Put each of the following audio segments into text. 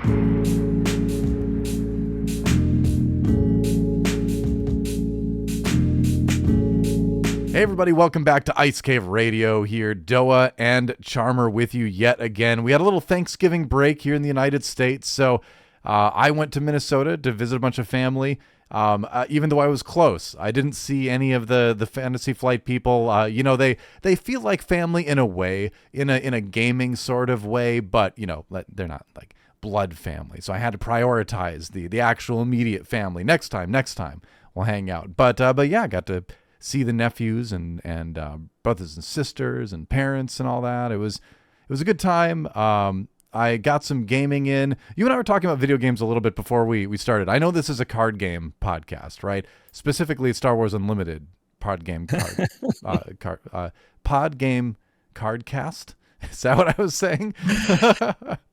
Hey everybody, welcome back to Ice Cave Radio here. Doa and Charmer with you yet again. We had a little Thanksgiving break here in the United States, so I went to Minnesota to visit a bunch of family. Even though I was close, I didn't see any of the Fantasy Flight people. You know, they feel like family in a way, in a gaming sort of way, but you know, they're not like blood family. So I had to prioritize the actual immediate family. Next time we'll hang out. But yeah, I got to see the nephews and brothers and sisters and parents and all that. It was a good time. I got some gaming in. You and I were talking about video games a little bit before we started. I know this is a card game podcast, right? Specifically Star Wars Unlimited pod game cardcast. Is that what I was saying?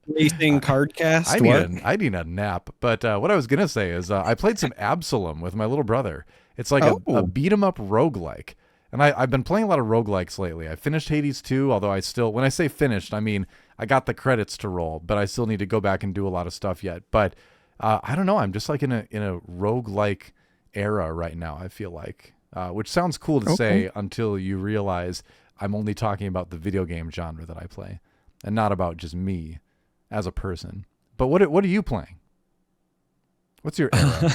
Racing cardcast. I need a nap. But what I was gonna say is I played some Absalom with my little brother. It's like a beat 'em up roguelike. And I've been playing a lot of roguelikes lately. I finished Hades 2, although when I say finished, I mean I got the credits to roll, but I still need to go back and do a lot of stuff yet. But I don't know. I'm just like in a roguelike era right now, I feel like, which sounds cool to say until you realize I'm only talking about the video game genre that I play and not about just me as a person. But what are you playing? What's your era?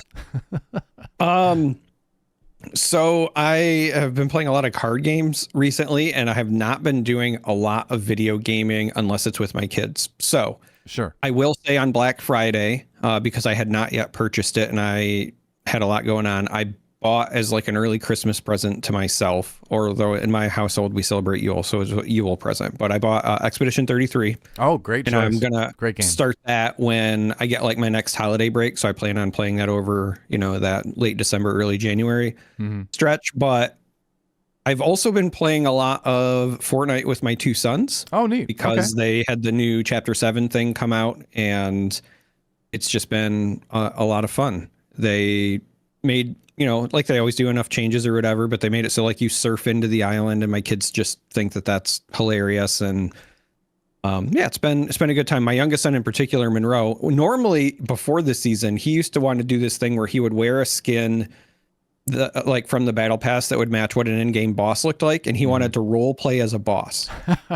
So I have been playing a lot of card games recently, and I have not been doing a lot of video gaming unless it's with my kids. So sure, I will say on Black Friday, because I had not yet purchased it and I had a lot going on, I bought as like an early Christmas present to myself, although in my household we celebrate Yule, so it's a Yule present. But I bought Expedition 33. Oh, great choice. And I'm gonna great game. Start that when I get like my next holiday break. So I plan on playing that over, that late December, early January stretch. But I've also been playing a lot of Fortnite with my two sons. Oh, neat. Because they had the new Chapter 7 thing come out, and it's just been a lot of fun. They made, like they always do, enough changes or whatever, but they made it so like you surf into the island, and my kids just think that that's hilarious. And yeah, it's been a good time. My youngest son in particular, Monroe, normally before this season, he used to want to do this thing where he would wear a skin like from the battle pass that would match what an in-game boss looked like, and he wanted to role play as a boss,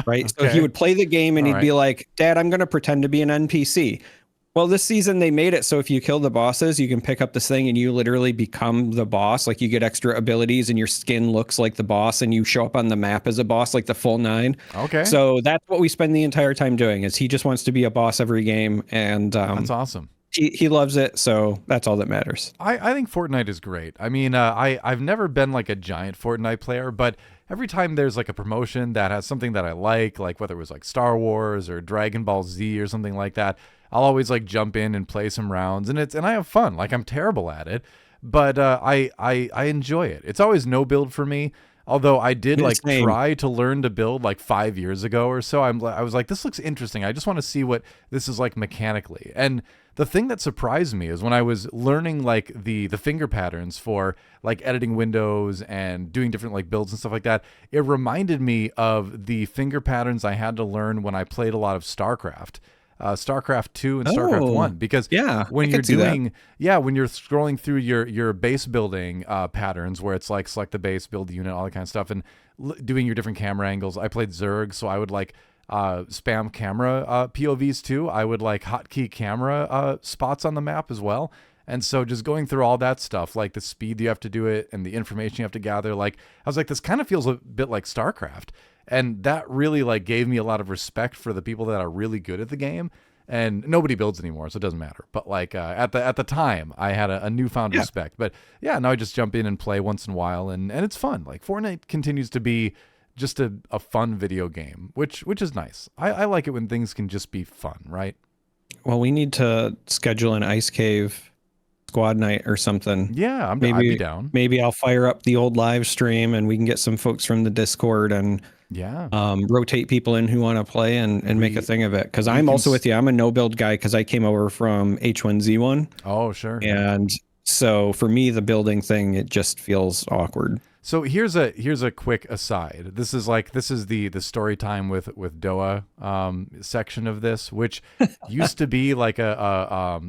right? So he would play the game and he'd be like, Dad, I'm going to pretend to be an NPC. Well, this season they made it so if you kill the bosses, you can pick up this thing and you literally become the boss. Like you get extra abilities and your skin looks like the boss and you show up on the map as a boss, like the full 9. Okay. So that's what we spend the entire time doing, is he just wants to be a boss every game. And that's awesome. He loves it. So that's all that matters. I think Fortnite is great. I mean, I've never been like a giant Fortnite player, but every time there's like a promotion that has something that I like whether it was like Star Wars or Dragon Ball Z or something like that, I'll always like jump in and play some rounds, and I have fun. Like I'm terrible at it, but I enjoy it. It's always no build for me. Although I did try to learn to build like 5 years ago or so. I was like, this looks interesting. I just want to see what this is like mechanically. And the thing that surprised me is when I was learning like the finger patterns for like editing windows and doing different like builds and stuff like that, it reminded me of the finger patterns I had to learn when I played a lot of StarCraft. StarCraft 2 and StarCraft 1, because when you're scrolling through your base building patterns where it's like select the base, build the unit, all that kind of stuff, and doing your different camera angles. I played Zerg, so I would like spam camera POVs too. I would like hotkey camera spots on the map as well. And so just going through all that stuff, like the speed you have to do it and the information you have to gather, like I was like, this kind of feels a bit like StarCraft. And that really like gave me a lot of respect for the people that are really good at the game. And nobody builds anymore, so it doesn't matter. But like at the time, I had a newfound respect. But yeah, now I just jump in and play once in a while, and it's fun. Like Fortnite continues to be just a fun video game, which is nice. I like it when things can just be fun, right? Well, we need to schedule an Ice Cave squad night or something. Yeah, I'd be down. Maybe I'll fire up the old live stream and we can get some folks from the Discord and rotate people in who want to play and make a thing of it. Because I'm also with you. I'm a no build guy because I came over from H1Z1. Oh, sure. And so for me, the building thing, it just feels awkward. So here's a quick aside. This is the story time with DoA section of this, which used to be like a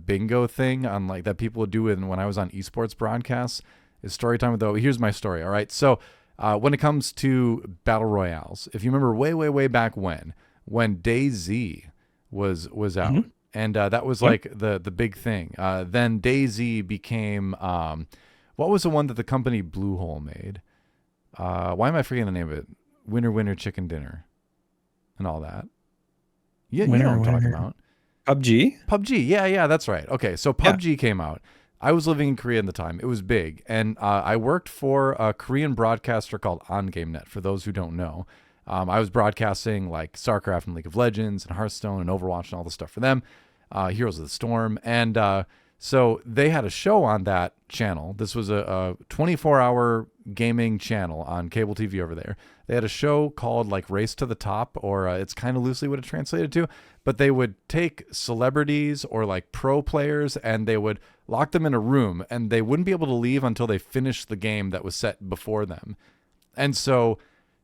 bingo thing on like that people would do when I was on esports broadcasts. Is story time with DoA. Here's my story. All right, so when it comes to battle royales, if you remember way back when DayZ was out, and that was like the big thing. Then DayZ became what was the one that the company Bluehole made? Why am I forgetting the name of it? Winner Chicken Dinner, and all that. Yeah, you know what I'm talking about. PUBG. Yeah, that's right. Okay, so PUBG came out. I was living in Korea at the time. It was big, and I worked for a Korean broadcaster called OnGameNet. For those who don't know, I was broadcasting like StarCraft and League of Legends and Hearthstone and Overwatch and all the stuff for them. Heroes of the Storm, and so they had a show on that channel. This was a 24-hour gaming channel on cable TV over there. They had a show called like Race to the Top, or it's kind of loosely what it translated to, but they would take celebrities or like pro players and they would lock them in a room and they wouldn't be able to leave until they finished the game that was set before them. And so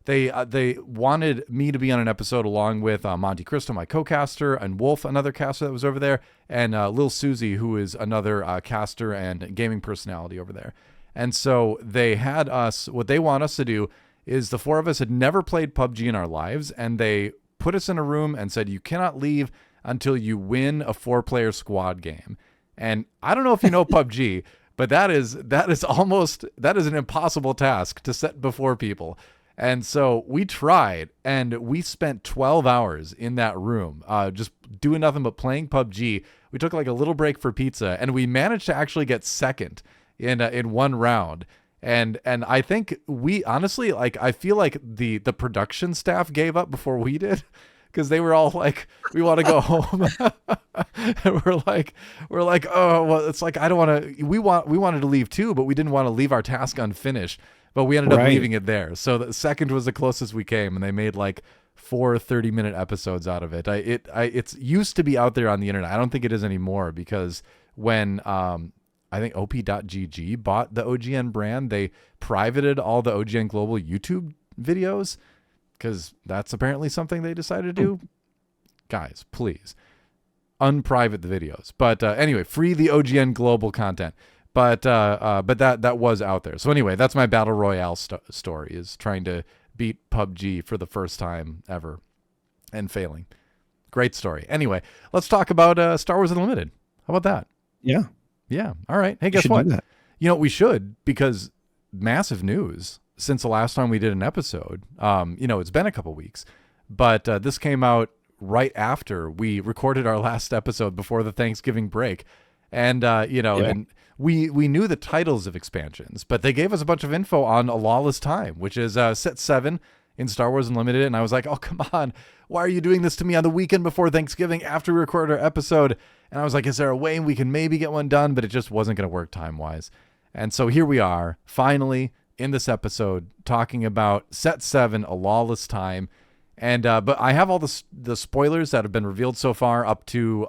they wanted me to be on an episode along with Monty Cristo, my co-caster, and Wolf, another caster that was over there, and Lil Susie, who is another caster and gaming personality over there. And so they had us, what they want us to do is the four of us had never played PUBG in our lives, and they put us in a room and said, you cannot leave until you win a 4-player squad game. And I don't know if you know PUBG, but that is an impossible task to set before people. And so we tried, and we spent 12 hours in that room just doing nothing but playing PUBG. We took like a little break for pizza, and we managed to actually get second in one round. And I think we honestly, like, I feel like the production staff gave up before we did, because they were all like, we want to go home. And we're like, oh, well, it's like, I don't want to, we wanted to leave too, but we didn't want to leave our task unfinished. But we ended up leaving it there. So the second was the closest we came, and they made like 4 30-minute episodes out of it. It's used to be out there on the internet. I don't think it is anymore, because when I think op.gg bought the OGN brand, they privated all the OGN Global YouTube videos, because that's apparently something they decided to do. Guys, please unprivate the videos. But anyway, free the OGN Global content. But that was out there. So anyway, that's my battle royale story, is trying to beat PUBG for the first time ever and failing. Great story. Anyway, let's talk about Star Wars Unlimited. How about that? Yeah. All right. Hey, guess what? You know, we should, because massive news since the last time we did an episode. It's been a couple weeks, but this came out right after we recorded our last episode before the Thanksgiving break. And, and we knew the titles of expansions, but they gave us a bunch of info on A Lawless Time, which is set 7 in Star Wars Unlimited. And I was like, oh, come on. Why are you doing this to me on the weekend before Thanksgiving after we recorded our episode? And I was like, is there a way we can maybe get one done? But it just wasn't going to work time-wise. And so here we are, finally, in this episode, talking about set 7, A Lawless Time. And but I have all the spoilers that have been revealed so far up to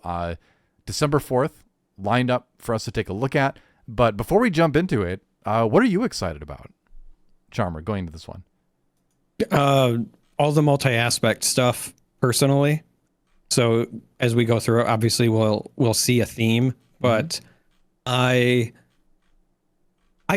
December 4th. Lined up for us to take a look at. But before we jump into it, what are you excited about, Charmer, going into this one? All the multi-aspect stuff, personally. So as we go through it, obviously we'll see a theme, but I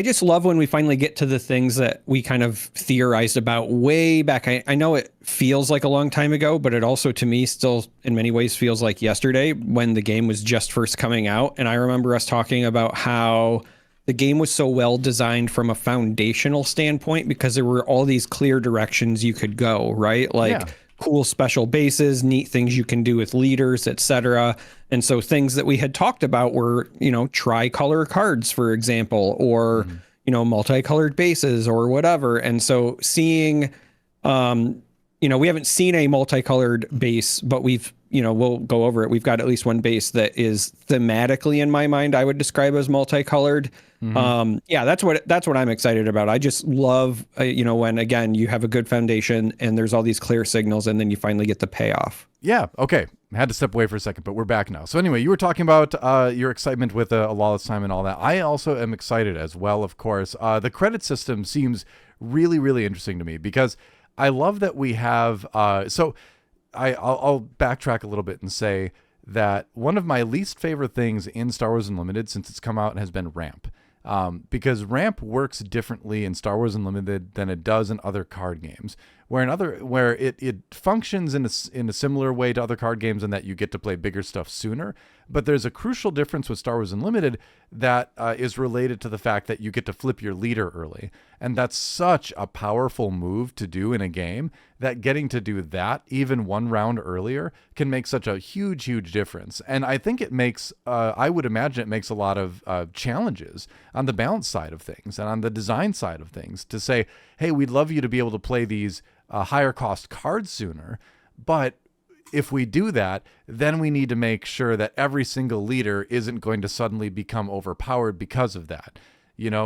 just love when we finally get to the things that we kind of theorized about way back. I know it feels like a long time ago, but it also, to me, still in many ways feels like yesterday when the game was just first coming out. And I remember us talking about how the game was so well designed from a foundational standpoint because there were all these clear directions you could go, right? Like cool special bases, neat things you can do with leaders, etc. And so things that we had talked about were, tricolor cards, for example, or, multicolored bases or whatever. And so seeing, we haven't seen a multicolored base, but we've, we'll go over it. We've got at least one base that is thematically, in my mind, I would describe as multicolored. That's what I'm excited about. I just love, when, again, you have a good foundation and there's all these clear signals and then you finally get the payoff. Yeah. Okay. had to step away for a second, but we're back now. So anyway, you were talking about your excitement with A Lawless Time and all that. I also am excited as well, of course. The credit system seems really, really interesting to me because I love that we have... I'll backtrack a little bit and say that one of my least favorite things in Star Wars Unlimited since it's come out has been ramp. Because ramp works differently in Star Wars Unlimited than it does in other card games, where it functions in a similar way to other card games in that you get to play bigger stuff sooner. But there's a crucial difference with Star Wars Unlimited that is related to the fact that you get to flip your leader early. And that's such a powerful move to do in a game that getting to do that even one round earlier can make such a huge, huge difference. And I think it makes, I would imagine it makes a lot of challenges on the balance side of things and on the design side of things to say, hey, we'd love you to be able to play these higher cost cards sooner, but if we do that, then we need to make sure that every single leader isn't going to suddenly become overpowered because of that.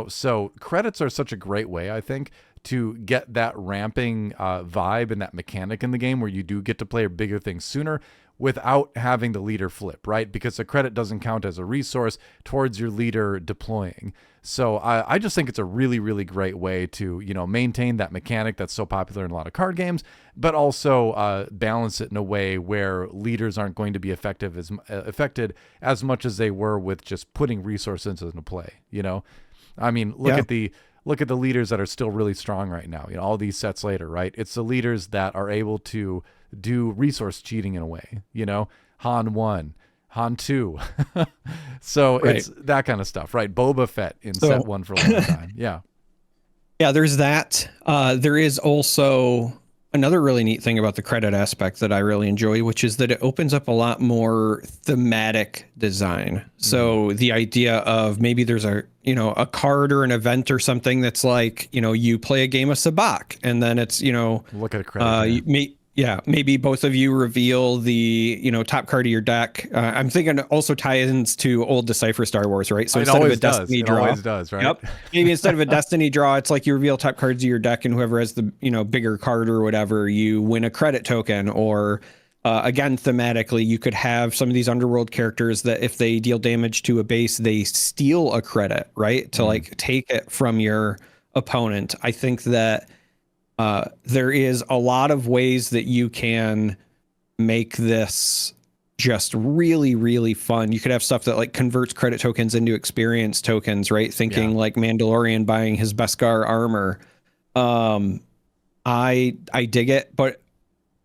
So credits are such a great way, I think, to get that ramping vibe and that mechanic in the game where you do get to play bigger things sooner without having the leader flip, right? Because the credit doesn't count as a resource towards your leader deploying. So I just think it's a really, really great way to, maintain that mechanic that's so popular in a lot of card games, but also balance it in a way where leaders aren't going to be affected as much as they were with just putting resources into play. I mean, look at the leaders that are still really strong right now. All these sets later, right? It's the leaders that are able to do resource cheating in a way. Han 1. Han 2. So right. It's that kind of stuff, right? Boba Fett in set 1 for a long time. Yeah. Yeah, there's that. There is also another really neat thing about the credit aspect that I really enjoy, which is that it opens up a lot more thematic design. So the idea of maybe there's a card or an event or something that's like, you play a game of Sabacc and then it's, look at a credit. Maybe both of you reveal the, top card of your deck. I'm thinking it also ties to old Decipher Star Wars, right? So instead of a Destiny draw, it always does, right? Yep. Maybe instead of a Destiny draw, it's like you reveal top cards of your deck, and whoever has the, bigger card or whatever, you win a credit token. Or again, thematically, you could have some of these underworld characters that if they deal damage to a base, they steal a credit, right? To like take it from your opponent. I think that there is a lot of ways that you can make this just really, really fun. You could have stuff that like converts credit tokens into experience tokens, right? Thinking like Mandalorian buying his Beskar armor. I dig it, but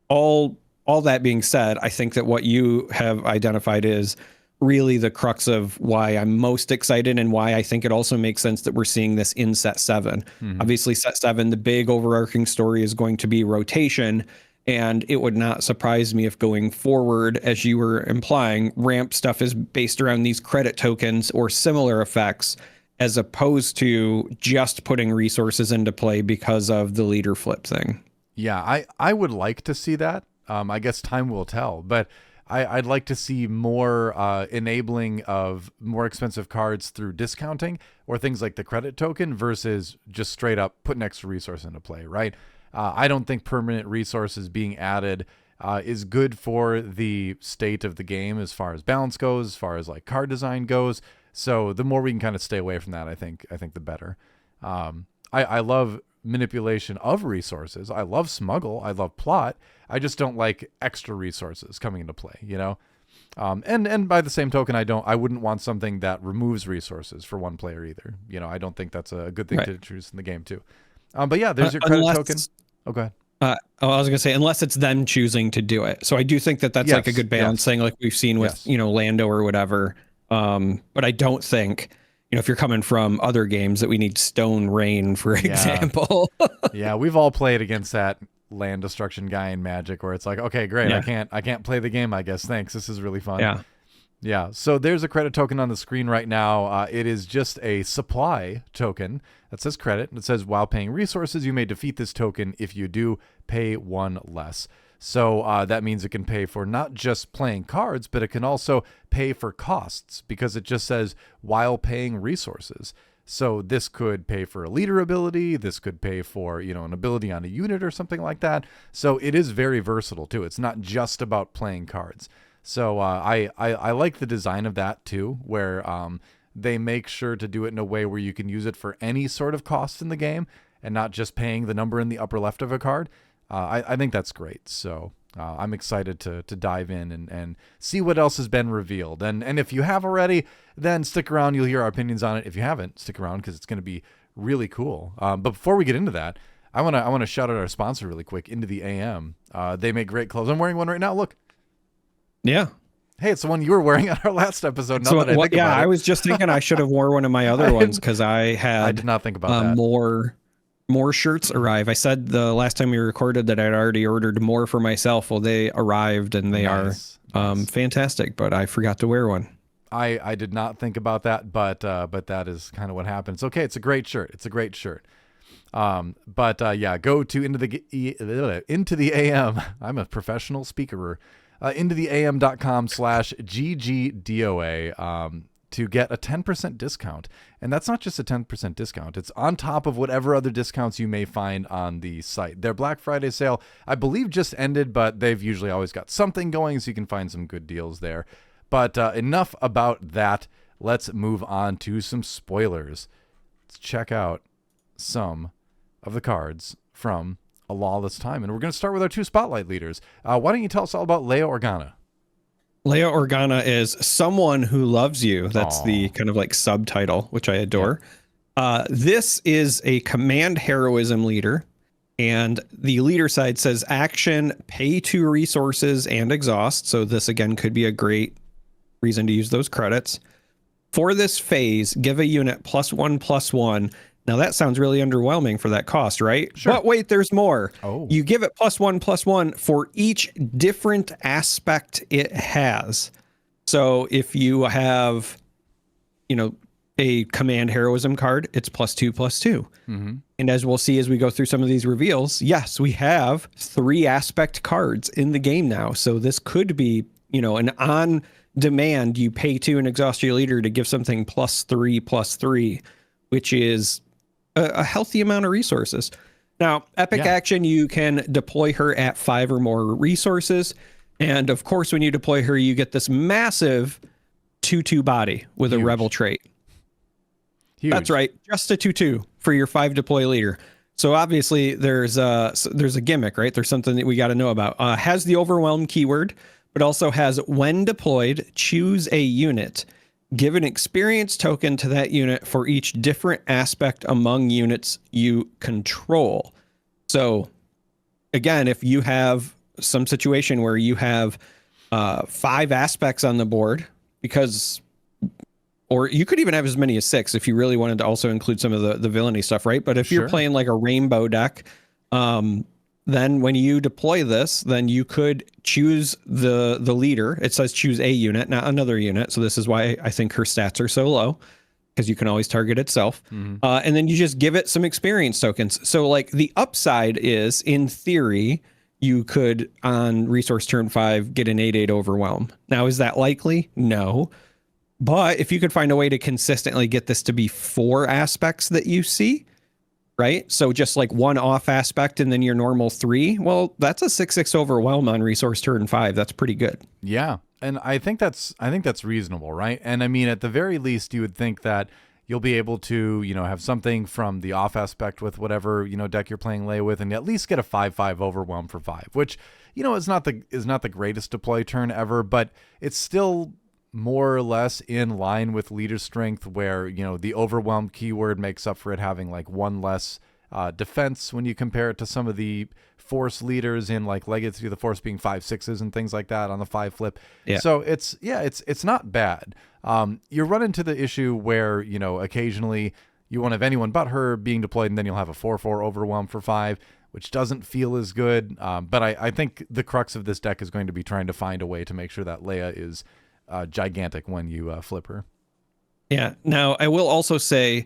all that being said, I think that what you have identified is really the crux of why I'm most excited and why I think it also makes sense that we're seeing this in set 7. Obviously set 7, the big overarching story is going to be rotation, and it would not surprise me if going forward, as you were implying, ramp stuff is based around these credit tokens or similar effects, as opposed to just putting resources into play because of the leader flip thing. Yeah, I would like to see that. I guess time will tell, but I'd like to see more enabling of more expensive cards through discounting or things like the credit token versus just straight up putting extra resource into play, right? I don't think permanent resources being added is good for the state of the game as far as balance goes, as far as like card design goes. So the more we can kind of stay away from that, I think the better. I love manipulation of resources. I love smuggle. I love plot. I just don't like extra resources coming into play, and by the same token, I wouldn't want something that removes resources for one player either. I don't think that's a good thing to introduce in the game too. But yeah, there's your credit token. Oh, go ahead. I was gonna say, unless it's them choosing to do it. So I do think that's like a good balance thing, like we've seen with Lando or whatever. But I don't think, if you're coming from other games, that we need Stone Rain, for example. Yeah, we've all played against that land destruction guy in Magic where it's like, okay, great, I can't play the game, I guess. Thanks. This is really fun. Yeah. So there's a credit token on the screen right now. It is just a supply token that says credit. And it says, while paying resources, you may defeat this token. If you do, pay 1 less. So that means it can pay for not just playing cards, but it can also pay for costs because it just says while paying resources. So this could pay for a leader ability. This could pay for, an ability on a unit or something like that. So it is very versatile too. It's not just about playing cards. So I like the design of that too, where they make sure to do it in a way where you can use it for any sort of cost in the game and not just paying the number in the upper left of a card. I think that's great. So I'm excited to dive in and see what else has been revealed. And if you have already, then stick around. You'll hear our opinions on it. If you haven't, stick around because it's going to be really cool. But before we get into that, I want to shout out our sponsor really quick, Into the AM. They make great clothes. I'm wearing one right now. Look. Yeah. Hey, it's the one you were wearing on our last episode. So, I was just thinking I should have wore one of my other ones because I did not think about that. More shirts arrive. I said the last time we recorded that I'd already ordered more for myself. Well, they arrived and they are fantastic, but I forgot to wear one. I did not think about that, but that is kind of what happened. It's okay. It's a great shirt. Go to Into the AM. I'm a professional speaker. intotheam.com/ggdoa to get a 10% discount. And that's not just a 10% discount. It's on top of whatever other discounts you may find on the site. Their Black Friday sale, I believe, just ended, but they've usually always got something going, so you can find some good deals there. But enough about that. Let's move on to some spoilers. Let's check out some of the cards from A Lawless Time. And we're going to start with our two spotlight leaders. Why don't you tell us all about Leia Organa? Leia Organa is someone who loves you. That's the kind of like subtitle, which I adore. Yeah. This is a command heroism leader. And the leader side says action, pay 2 resources, and exhaust. So this, again, could be a great reason to use those credits. For this phase, give a unit +1/+1. Now that sounds really underwhelming for that cost, right? Sure. But wait, there's more. Oh. You give it +1/+1 for each different aspect it has. So if you have, a command heroism card, it's +2/+2. Mm-hmm. And as we'll see as we go through some of these reveals, yes, we have 3 aspect cards in the game now. So this could be, an on demand, you pay 2 and exhaust your leader to give something +3/+3, which is a healthy amount of resources. Now, epic action, you can deploy her at 5 or more resources. And of course, when you deploy her, you get this massive 2/2 body with a rebel trait. Huge. That's right. Just a 2/2 for your 5 deploy leader. So obviously there's a gimmick, right? There's something that we got to know about. Has the overwhelm keyword, but also has when deployed, choose a unit. Give an experience token to that unit for each different aspect among units you control. So again, if you have some situation where you have 5 aspects on the board, or you could even have as many as 6 if you really wanted to also include some of the villainy stuff, right? But if you're playing like a rainbow deck, then when you deploy this, then you could choose the leader. It says choose a unit, not another unit. So this is why I think her stats are so low, because you can always target itself. Mm-hmm. And then you just give it some experience tokens. So like the upside is, in theory, you could on resource turn 5 get an 8/8 overwhelm. Now, is that likely? No. But if you could find a way to consistently get this to be 4 aspects that you see, right? So just like 1 off aspect and then your normal 3. Well, that's a 6/6 overwhelm on resource turn 5. That's pretty good. Yeah. And I think that's reasonable, right? And I mean, at the very least, you would think that you'll be able to, have something from the off aspect with whatever, deck you're playing Leia with, and at least get a 5/5 overwhelm for 5, which, is not the greatest deploy turn ever, but it's still more or less in line with leader strength, where the overwhelmed keyword makes up for it having like 1 less defense when you compare it to some of the force leaders in like Legacy of the Force being 5/6s and things like that on the 5 flip. Yeah. So it's not bad. You run into the issue where occasionally you won't have anyone but her being deployed, and then you'll have a 4/4 overwhelm for 5, which doesn't feel as good. But I think the crux of this deck is going to be trying to find a way to make sure that Leia is gigantic when you flip her. Yeah. Now, I will also say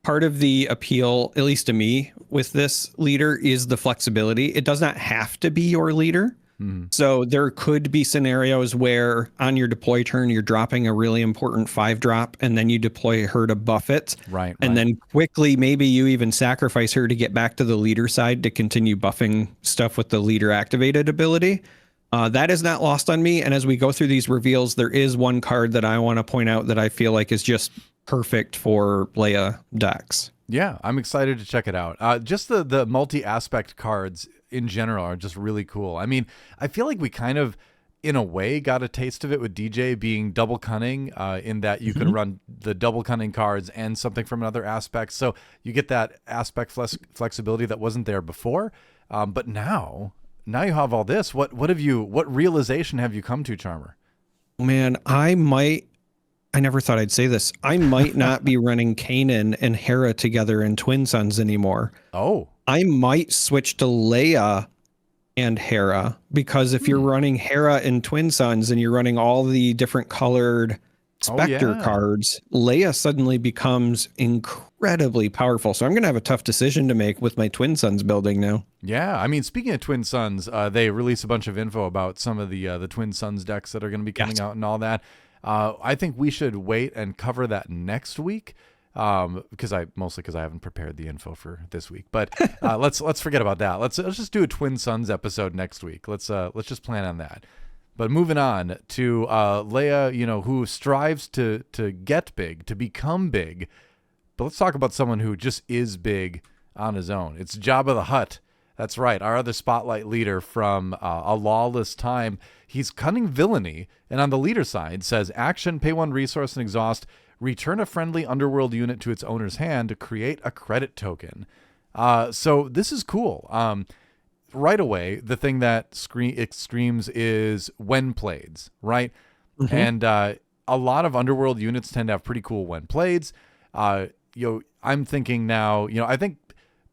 part of the appeal, at least to me, with this leader is the flexibility. It does not have to be your leader. Mm-hmm. So there could be scenarios where on your deploy turn, you're dropping a really important 5-drop, and then you deploy her to buff it. Right. And then quickly, maybe you even sacrifice her to get back to the leader side to continue buffing stuff with the leader activated ability. That is not lost on me. And as we go through these reveals, there is one card that I want to point out that I feel like is just perfect for Leia decks. Yeah, I'm excited to check it out. Just the multi-aspect cards in general are just really cool. I mean, I feel like we kind of, in a way, got a taste of it with DJ being double cunning, in that you could run the double cunning cards and something from another aspect. So you get that aspect flexibility that wasn't there before. But now you have all this. What realization have you come to, Charmer? Man, I never thought I'd say this. I might not be running Kanan and Hera together in Twin Suns anymore. Oh. I might switch to Leia and Hera, because if you're running Hera in Twin Suns and you're running all the different colored Spectre cards, Leia suddenly becomes incredibly powerful. So I'm going to have a tough decision to make with my Twin Suns building now. Yeah, I mean, speaking of Twin Suns, they released a bunch of info about some of the Twin Suns decks that are going to be coming out and all that. I think we should wait and cover that next week, because I haven't prepared the info for this week. But let's forget about that. Let's just do a Twin Suns episode next week. Let's just plan on that. But moving on to Leia, who strives to get big, to become big. But let's talk about someone who just is big on his own. It's Jabba the Hutt. That's right, our other spotlight leader from A Lawless Time. He's cunning villainy, and on the leader side says, action, pay 1 resource and exhaust, return a friendly underworld unit to its owner's hand to create a credit token. So this is cool. Right away, the thing that screams is when playeds, right? Mm-hmm. And a lot of underworld units tend to have pretty cool when playeds. I'm thinking now, I think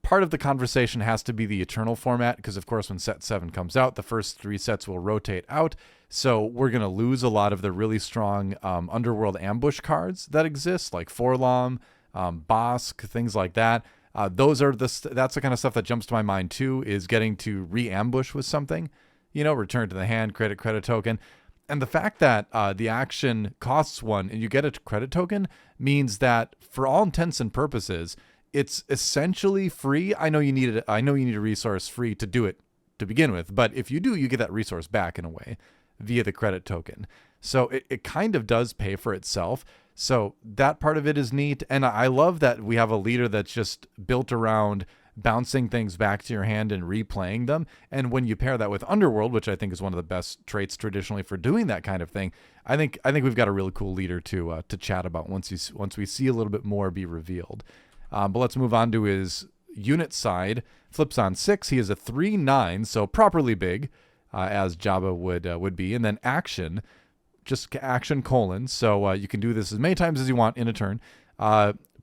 part of the conversation has to be the Eternal format, because of course when set 7 comes out, the first 3 sets will rotate out. So we're going to lose a lot of the really strong underworld ambush cards that exist, like Forlom, Bosk, things like that. That's the kind of stuff that jumps to my mind too, is getting to re-ambush with something, return to the hand, credit token. And the fact that the action costs 1 and you get a credit token means that for all intents and purposes, it's essentially free. I know you need a resource free to do it to begin with, but if you do, you get that resource back in a way via the credit token. So it kind of does pay for itself. So that part of it is neat. And I love that we have a leader that's just built around bouncing things back to your hand and replaying them. And when you pair that with Underworld, which I think is one of the best traits traditionally for doing that kind of thing, I think we've got a really cool leader to chat about once we see a little bit more be revealed. But let's move on to his unit side. Flips on 6. He is a 3/9, so properly big, as Jabba would be. And then action, just action : so you can do this as many times as you want in a turn.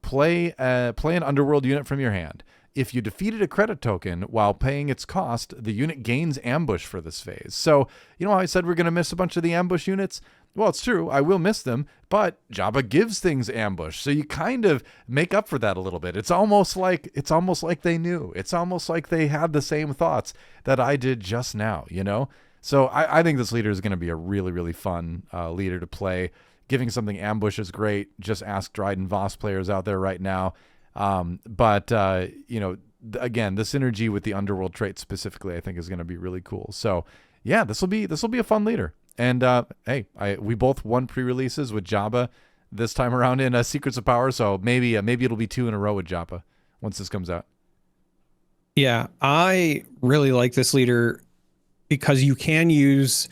Play an underworld unit from your hand. If you defeated a credit token while paying its cost, the unit gains ambush for this phase. So, how I said we're going to miss a bunch of the ambush units? Well, it's true. I will miss them, but Jabba gives things ambush. So you kind of make up for that a little bit. It's almost like they knew. It's almost like they had the same thoughts that I did just now, So I think this leader is going to be a really, really fun leader to play. Giving something ambush is great. Just ask Dryden Voss players out there right now. But again, the synergy with the underworld trait specifically, I think is going to be really cool. So yeah, this will be a fun leader. And we both won pre-releases with Jabba this time around in Secrets of Power. So maybe it'll be 2 in a row with Jabba once this comes out. Yeah, I really like this leader because you can use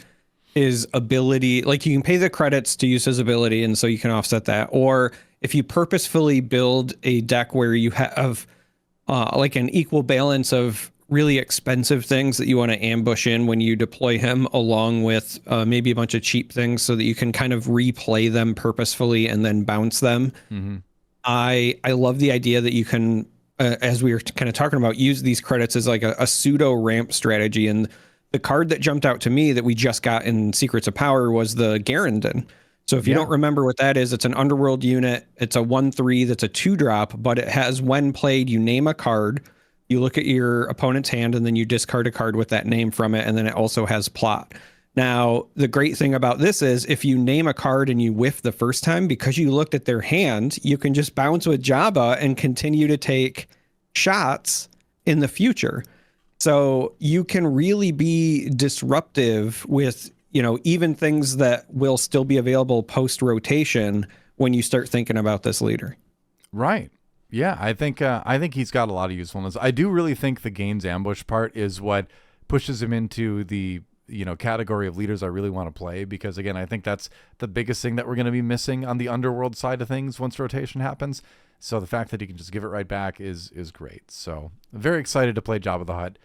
his ability, like you can pay the credits to use his ability, and so you can offset that. Or if you purposefully build a deck where you have like an equal balance of really expensive things that you want to ambush in when you deploy him, along with maybe a bunch of cheap things, so that you can kind of replay them purposefully and then bounce them. Mm-hmm. I love the idea that you can, as we were kind of talking about, use these credits as like a pseudo ramp strategy. And the card that jumped out to me that we just got in Secrets of Power was the Garandon. So if you don't remember what that is, it's an underworld unit. It's a 1/3 that's a 2-drop, but it has, when played, you name a card, you look at your opponent's hand, and then you discard a card with that name from it, and then it also has plot. Now, the great thing about this is if you name a card and you whiff the first time, because you looked at their hand, you can just bounce with Jabba and continue to take shots in the future. So you can really be disruptive with, even things that will still be available post rotation when you start thinking about this leader. Right. Yeah, I think he's got a lot of usefulness. I do really think the Gaines ambush part is what pushes him into the category of leaders I really want to play, because again, I think that's the biggest thing that we're going to be missing on the underworld side of things once rotation happens. So the fact that he can just give it right back is great. So very excited to play Jabba the Hutt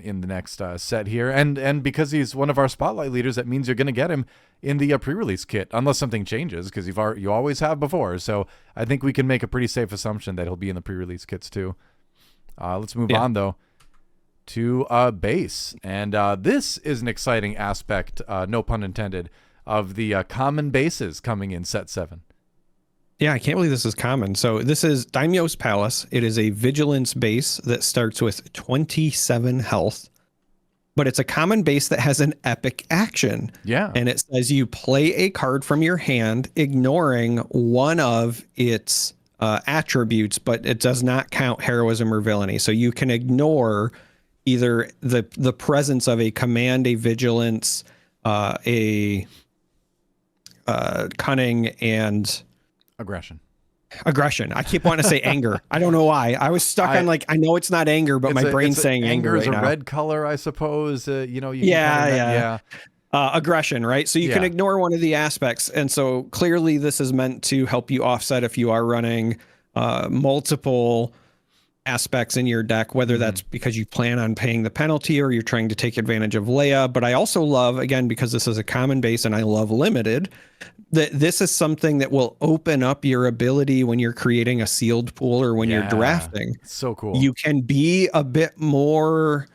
in the next set here, and because he's one of our spotlight leaders, that means you're going to get him in the pre-release kit unless something changes, because you always have before. So I think we can make a pretty safe assumption that he'll be in the pre-release kits too. Let's move on though to base, and this is an exciting aspect, no pun intended, of the common bases coming in set 7. Yeah, I can't believe this is common. So this is Daimyo's Palace. It is a vigilance base that starts with 27 health, but it's a common base that has an epic action. Yeah. And it says you play a card from your hand, ignoring one of its attributes, but it does not count heroism or villainy. So you can ignore either the presence of a command, a vigilance, a cunning, and aggression. I keep wanting to say anger. I don't know why. I was stuck on I know it's not anger, but my brain's saying anger is right a now. red color, I suppose. Yeah. Aggression, right? So you can ignore one of the aspects. And so clearly this is meant to help you offset if you are running multiple aspects in your deck, whether that's because you plan on paying the penalty or you're trying to take advantage of Leia. But I also love, again, because this is a common base and I love limited, that this is something that will open up your ability when you're creating a sealed pool or when you're drafting. So cool. You can be a bit more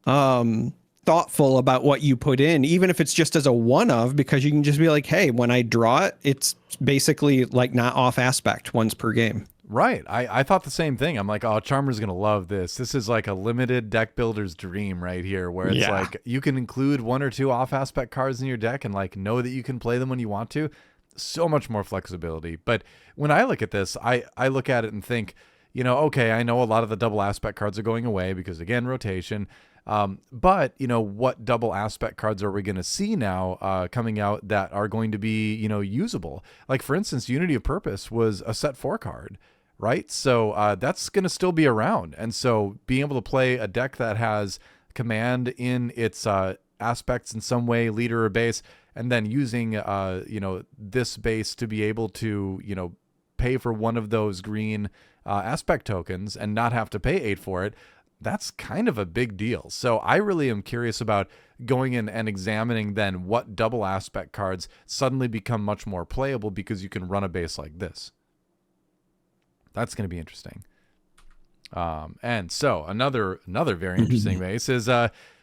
thoughtful about what you put in, even if it's just as a one of, because you can just be like, hey, when I draw it, it's basically like not off aspect once per game. Right. I thought the same thing. I'm like, oh, Charmer's going to love this. This is like a limited deck builder's dream right here, where it's like you can include 1 or 2 off aspect cards in your deck and like know that you can play them when you want to. So much more flexibility. But when I look at this, I look at it and think, okay, I know a lot of the double aspect cards are going away because, again, rotation. But, what double aspect cards are we going to see now coming out that are going to be, usable? Like, for instance, Unity of Purpose was a set 4 card. Right. So that's going to still be around. And so being able to play a deck that has command in its aspects in some way, leader or base, and then using, this base to be able to, pay for one of those green aspect tokens and not have to pay 8 for it, that's kind of a big deal. So I really am curious about going in and examining then what double aspect cards suddenly become much more playable because you can run a base like this. That's going to be interesting. And so another very interesting base is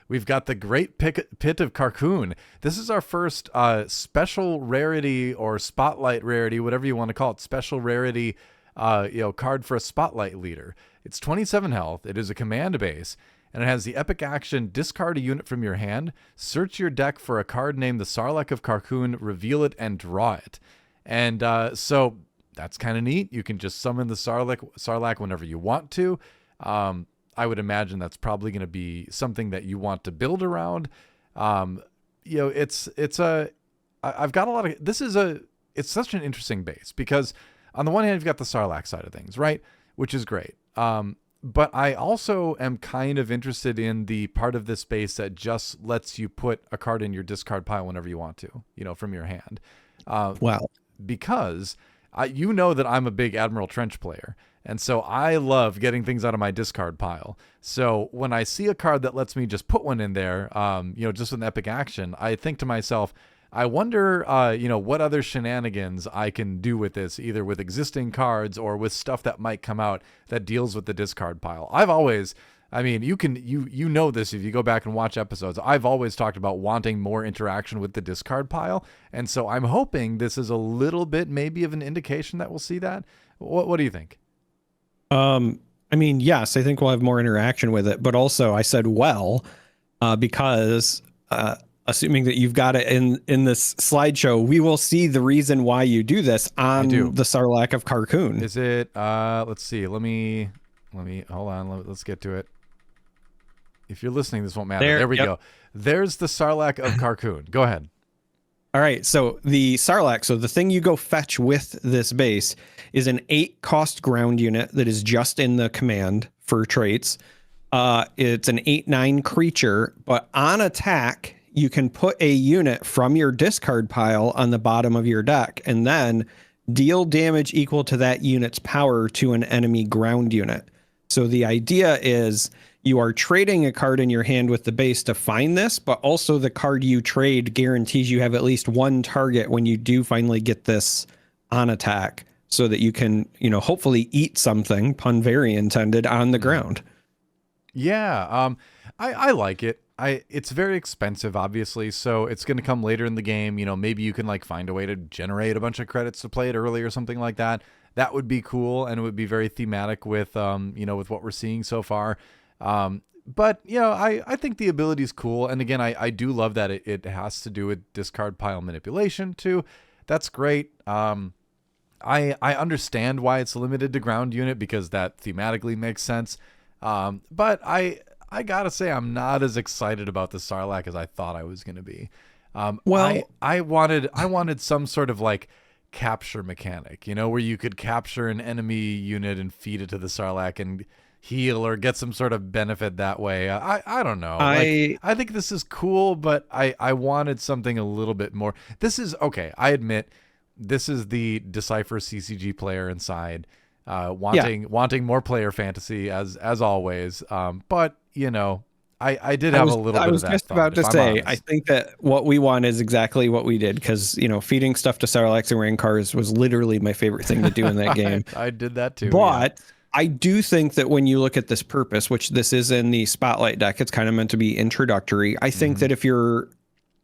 we've got the Great Pit of Carcoon. This is our first special rarity or spotlight rarity, whatever you want to call it, special rarity card for a spotlight leader. It's 27 health. It is a command base, and it has the epic action: discard a unit from your hand, search your deck for a card named the Sarlacc of Carcoon, reveal it, and draw it. And so that's kind of neat. You can just summon the Sarlacc whenever you want to. I would imagine that's probably going to be something that you want to build around. It's I've got a lot of, it's such an interesting base because on the one hand, you've got the Sarlacc side of things, right? Which is great. But I also am kind of interested in the part of this base that just lets you put a card in your discard pile whenever you want to, from your hand. Wow. Because that I'm a big Admiral Trench player, and so I love getting things out of my discard pile. So when I see a card that lets me just put one in there, just with an epic action, I think to myself, I wonder, what other shenanigans I can do with this, either with existing cards or with stuff that might come out that deals with the discard pile. I've always, you know this if you go back and watch episodes. I've always talked about wanting more interaction with the discard pile, and so I'm hoping this is a little bit maybe of an indication that we'll see that. What do you think? Yes, I think we'll have more interaction with it, but also I said because assuming that you've got it in this slideshow, we will see the reason why you do this on the Sarlacc of Carcoon. Is it? Let's see. Let me hold on. Let's get to it. If you're listening, this won't matter. There we go. There's the Sarlacc of Carcoon. Go ahead. All right, so the Sarlacc, so the thing you go fetch with this base is an 8 cost ground unit that is just in the command for traits. It's an 8/9 creature, but on attack, you can put a unit from your discard pile on the bottom of your deck and then deal damage equal to that unit's power to an enemy ground unit. So the idea is you are trading a card in your hand with the base to find this, but also the card you trade guarantees you have at least one target when you do finally get this on attack, so that you can, hopefully eat something, pun very intended, on the ground. Yeah, I like it. It's very expensive, obviously, so it's going to come later in the game. Maybe you can like find a way to generate a bunch of credits to play it early or something like that. That would be cool, and it would be very thematic with with what we're seeing so far. But I think the ability is cool. And again, I do love that it has to do with discard pile manipulation too. That's great. I understand why it's limited to ground unit, because that thematically makes sense. But I gotta say, I'm not as excited about the Sarlacc as I thought I was going to be. I wanted some sort of like capture mechanic, where you could capture an enemy unit and feed it to the Sarlacc and heal or get some sort of benefit that way. I don't know. I think this is cool, but I wanted something a little bit more. This is okay. I admit this is the Decipher CCG player inside, wanting more player fantasy as always. But I did have a little bit of that. I was just about to say, I think that what we want is exactly what we did, because feeding stuff to Sarlaccs and Rancars was literally my favorite thing to do in that game. I did that too. But yeah. I do think that when you look at this purpose, which this is in the Spotlight deck, it's kind of meant to be introductory. I think that if you're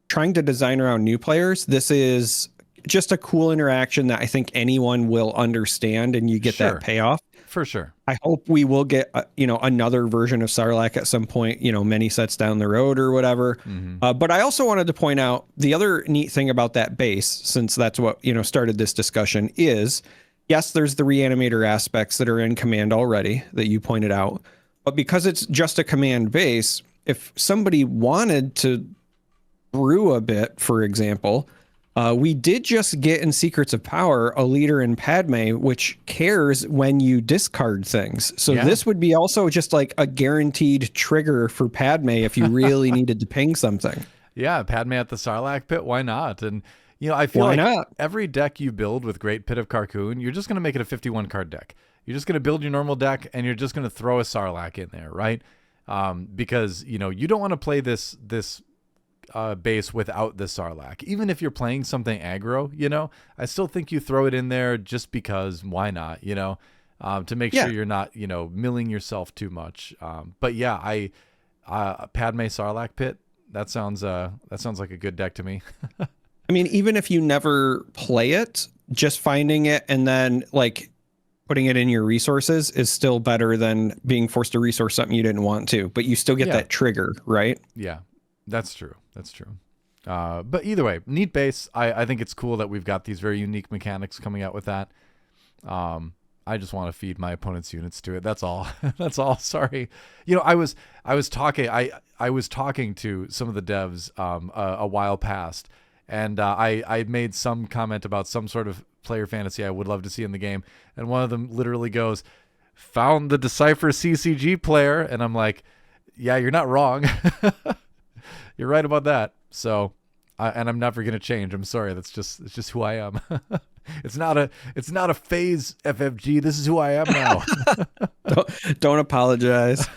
trying to design around new players, this is just a cool interaction that I think anyone will understand, and you get that payoff. For sure. I hope we will get, another version of Sarlacc at some point, many sets down the road or whatever. But I also wanted to point out the other neat thing about that base, since that's what, started this discussion, is yes, there's the reanimator aspects that are in command already that you pointed out, but because it's just a command base, if somebody wanted to brew a bit, for example, we did just get in Secrets of Power a leader in Padme, which cares when you discard things. So this would be also just like a guaranteed trigger for Padme if you really needed to ping something. Yeah, Padme at the Sarlacc pit, why not? And I feel every deck you build with Great Pit of Carcoon, you're just going to make it a 51 card deck. You're just going to build your normal deck, and you're just going to throw a Sarlacc in there, right? Because you don't want to play this base without the Sarlacc. Even if you're playing something aggro, I still think you throw it in there just because why not, to make sure you're not, milling yourself too much. But yeah, Padme Sarlacc pit, that sounds like a good deck to me. I mean, even if you never play it, just finding it and then like putting it in your resources is still better than being forced to resource something you didn't want to, but you still get that trigger, right? Yeah, that's true. That's true. But either way, neat base. I think it's cool that we've got these very unique mechanics coming out with that. I just want to feed my opponent's units to it. That's all. That's all. Sorry. I was talking to some of the devs a while past, and I made some comment about some sort of player fantasy I would love to see in the game, and one of them literally goes, "Found the Decipher CCG player," and I'm like, "Yeah, you're not wrong. You're right about that." So, and I'm never gonna change. I'm sorry. It's just who I am. It's not a phase, FFG. This is who I am now. Don't apologize.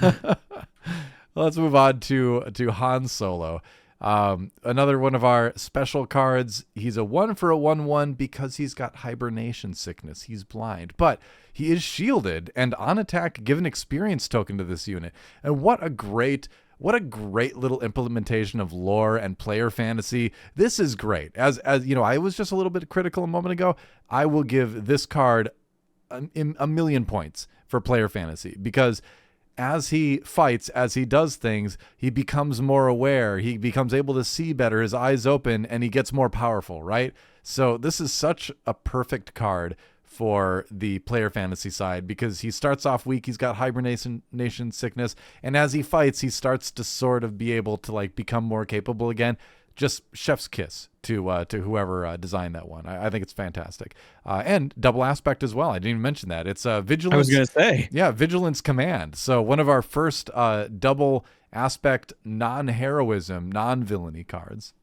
Let's move on to Han Solo. Another one of our special cards. He's a 1 for a 1/1 because he's got hibernation sickness. He's blind, but he is shielded and on attack. Give an experience token to this unit. And what a great little implementation of lore and player fantasy. This is great. As I was just a little bit critical a moment ago. I will give this card a million points for player fantasy, because as he fights, as he does things, he becomes more aware. He becomes able to see better. His eyes open, and he gets more powerful, right? So this is such a perfect card for the player fantasy side, because he starts off weak. He's got hibernation sickness, and as he fights, he starts to sort of be able to like become more capable again. Just chef's kiss to whoever designed that one. I think it's fantastic. And double aspect as well. I didn't even mention that. It's vigilance. I was going to say. Yeah, vigilance command. So one of our first double aspect non-heroism, non-villainy cards.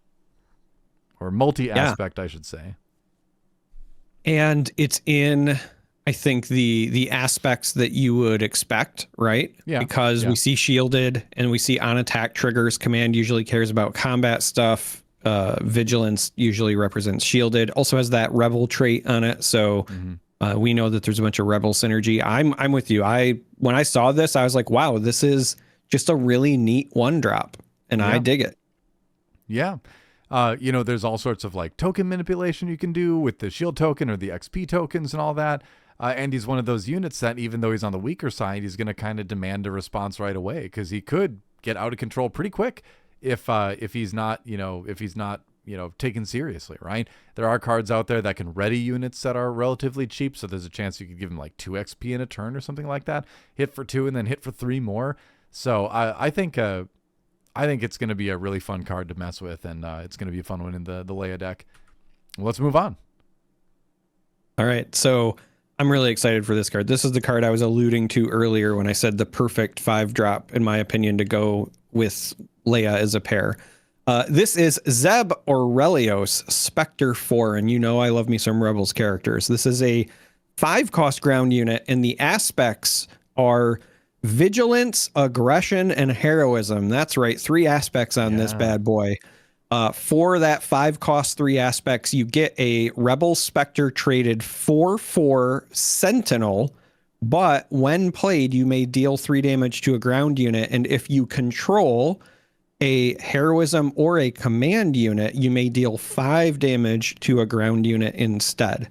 Or multi-aspect, I should say. And it's in, I think, the aspects that you would expect, right? Yeah. Because we see shielded and we see on attack triggers. Command usually cares about combat stuff. Vigilance usually represents shielded. Also has that rebel trait on it. So we know that there's a bunch of rebel synergy. I'm with you. When I saw this, I was like, wow, this is just a really neat one drop. And I dig it. Yeah. There's all sorts of like token manipulation you can do with the shield token or the XP tokens and all that. And he's one of those units that even though he's on the weaker side, he's going to kind of demand a response right away, because he could get out of control pretty quick if he's not taken seriously, right? There are cards out there that can ready units that are relatively cheap. So there's a chance you could give him like 2 XP in a turn or something like that, hit for 2 and then hit for 3 more. So I think it's going to be a really fun card to mess with, and it's going to be a fun one in the Leia deck. Let's move on. All right, so I'm really excited for this card. This is the card I was alluding to earlier when I said the perfect 5-drop, in my opinion, to go with Leia as a pair. This is Zeb Aurelios, Spectre 4, and you know I love me some Rebels characters. This is a 5-cost ground unit, and the aspects are vigilance, aggression, and heroism. That's right. 3 aspects on this bad boy. For that 5-cost 3 aspects, you get a Rebel Spectre traded 4/4 Sentinel, but when played, you may deal 3 damage to a ground unit. And if you control a heroism or a command unit, you may deal 5 damage to a ground unit instead.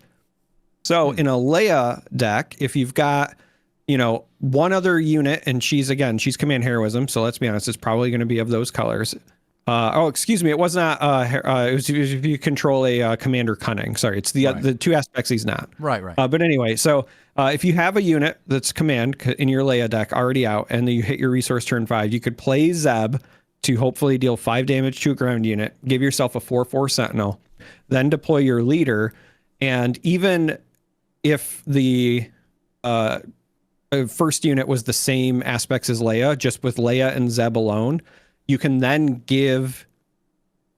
So in a Leia deck, if you've got one other unit, and she's command heroism, so let's be honest, it's probably going to be of those colors. Excuse me, it was not. It was if you control a commander cunning. Sorry, it's the 2 aspects he's not. Right. But anyway, so if you have a unit that's command in your Leia deck already out, and then you hit your resource turn 5, you could play Zeb to hopefully deal 5 damage to a ground unit. Give yourself a 4/4 Sentinel, then deploy your leader, and even if the first unit was the same aspects as Leia, just with Leia and Zeb alone, you can then give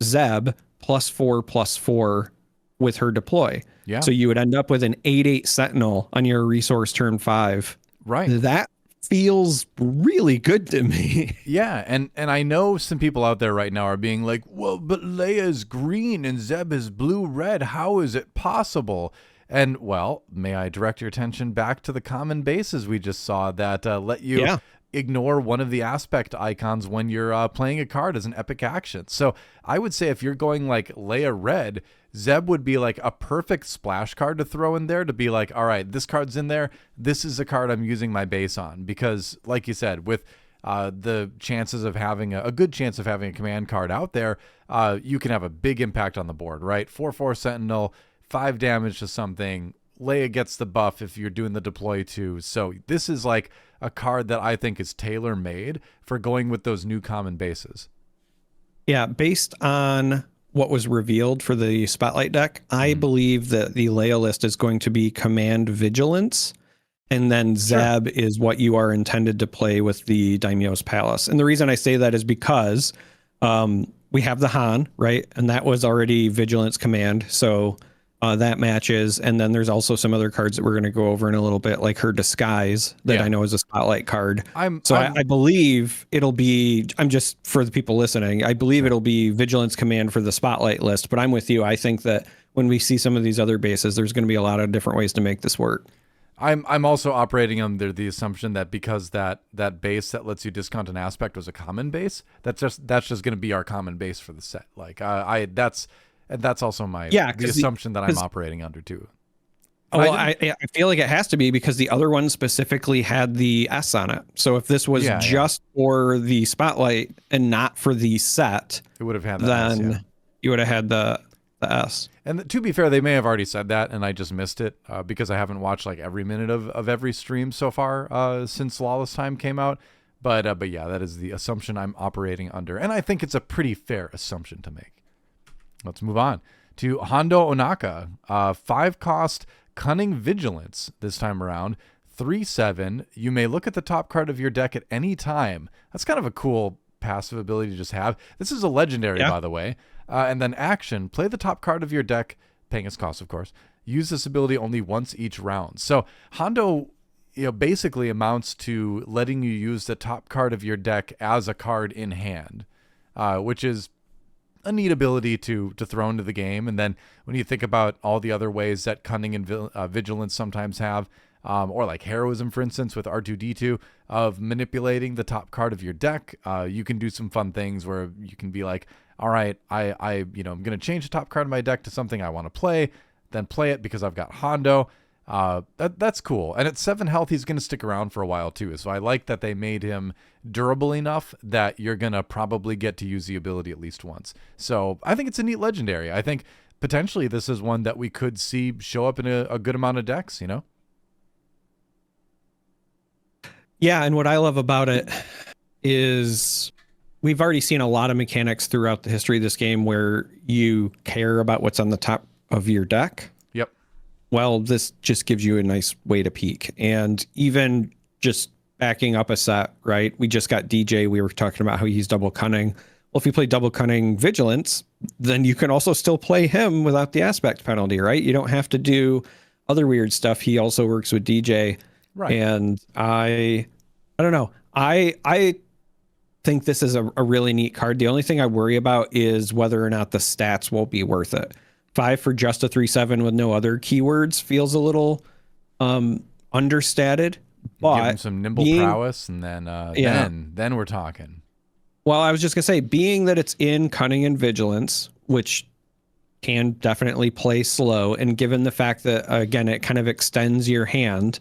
Zeb +4/+4 with her deploy. Yeah. So you would end up with an 8/8 Sentinel on your resource turn 5. Right. That feels really good to me. Yeah, and I know some people out there right now are being like, well, but Leia's green and Zeb is blue-red. How is it possible? And, well, may I direct your attention back to the common bases we just saw that let you ignore one of the aspect icons when you're playing a card as an epic action. So I would say if you're going like Leia red, Zeb would be like a perfect splash card to throw in there to be like, all right, this card's in there. This is a card I'm using my base on. Because, like you said, with the chances of having a good chance of having a command card out there, you can have a big impact on the board, right? 4/4 Sentinel, 5 damage to something. Leia gets the buff if you're doing the deploy too. So this is like a card that I think is tailor-made for going with those new common bases. Yeah, based on what was revealed for the Spotlight deck, I believe that the Leia list is going to be Command Vigilance, and then Zeb is what you are intended to play with the Daimyo's Palace. And the reason I say that is because we have the Han, right? And that was already Vigilance Command, so that matches. And then there's also some other cards that we're going to go over in a little bit, like her Disguise that I know is a Spotlight card. I believe it'll be, I'm just for the people listening, I believe it'll be Vigilance Command for the Spotlight list, but I'm with you. I think that when we see some of these other bases, there's going to be a lot of different ways to make this work. I'm also operating under the assumption that because that base that lets you discount an aspect was a common base, that's just going to be our common base for the set. Like that's also the assumption that I'm operating under too. Well, I feel like it has to be because the other one specifically had the S on it. So if this was just for the Spotlight and not for the set, it would have had that then you would have had the the S. And to be fair, they may have already said that, and I just missed it because I haven't watched like every minute of every stream so far since Lawless Time came out. But yeah, that is the assumption I'm operating under, and I think it's a pretty fair assumption to make. Let's move on to Hondo Onaka, 5-cost Cunning Vigilance this time around. 3/7. You may look at the top card of your deck at any time. That's kind of a cool passive ability to just have. This is a legendary, by the way. And then action, play the top card of your deck, paying its cost, of course. Use this ability only once each round. So Hondo, basically amounts to letting you use the top card of your deck as a card in hand, which is a neat ability to throw into the game. And then when you think about all the other ways that Cunning and Vigilance sometimes have, or like Heroism, for instance, with R2-D2, of manipulating the top card of your deck, you can do some fun things where you can be like, all right, I'm going to change the top card of my deck to something I want to play, then play it because I've got Hondo. That's cool. And at 7 health, he's going to stick around for a while too. So I like that they made him durable enough that you're going to probably get to use the ability at least once. So I think it's a neat legendary. I think potentially this is one that we could see show up in a good amount of decks, Yeah, and what I love about it is we've already seen a lot of mechanics throughout the history of this game where you care about what's on the top of your deck. Yep. Well, this just gives you a nice way to peek. And even just backing up a set, right? We just got DJ. We were talking about how he's double cunning. Well, if you play double cunning vigilance, then you can also still play him without the aspect penalty, right? You don't have to do other weird stuff. He also works with DJ. Right. And I don't know. I think this is a really neat card. The only thing I worry about is whether or not the stats will be worth it. 5 for just a 3/7 with no other keywords feels a little understated. But give him some nimble prowess, and then we're talking. Well, I was just gonna say, being that it's in Cunning and Vigilance, which can definitely play slow, and given the fact that again it kind of extends your hand,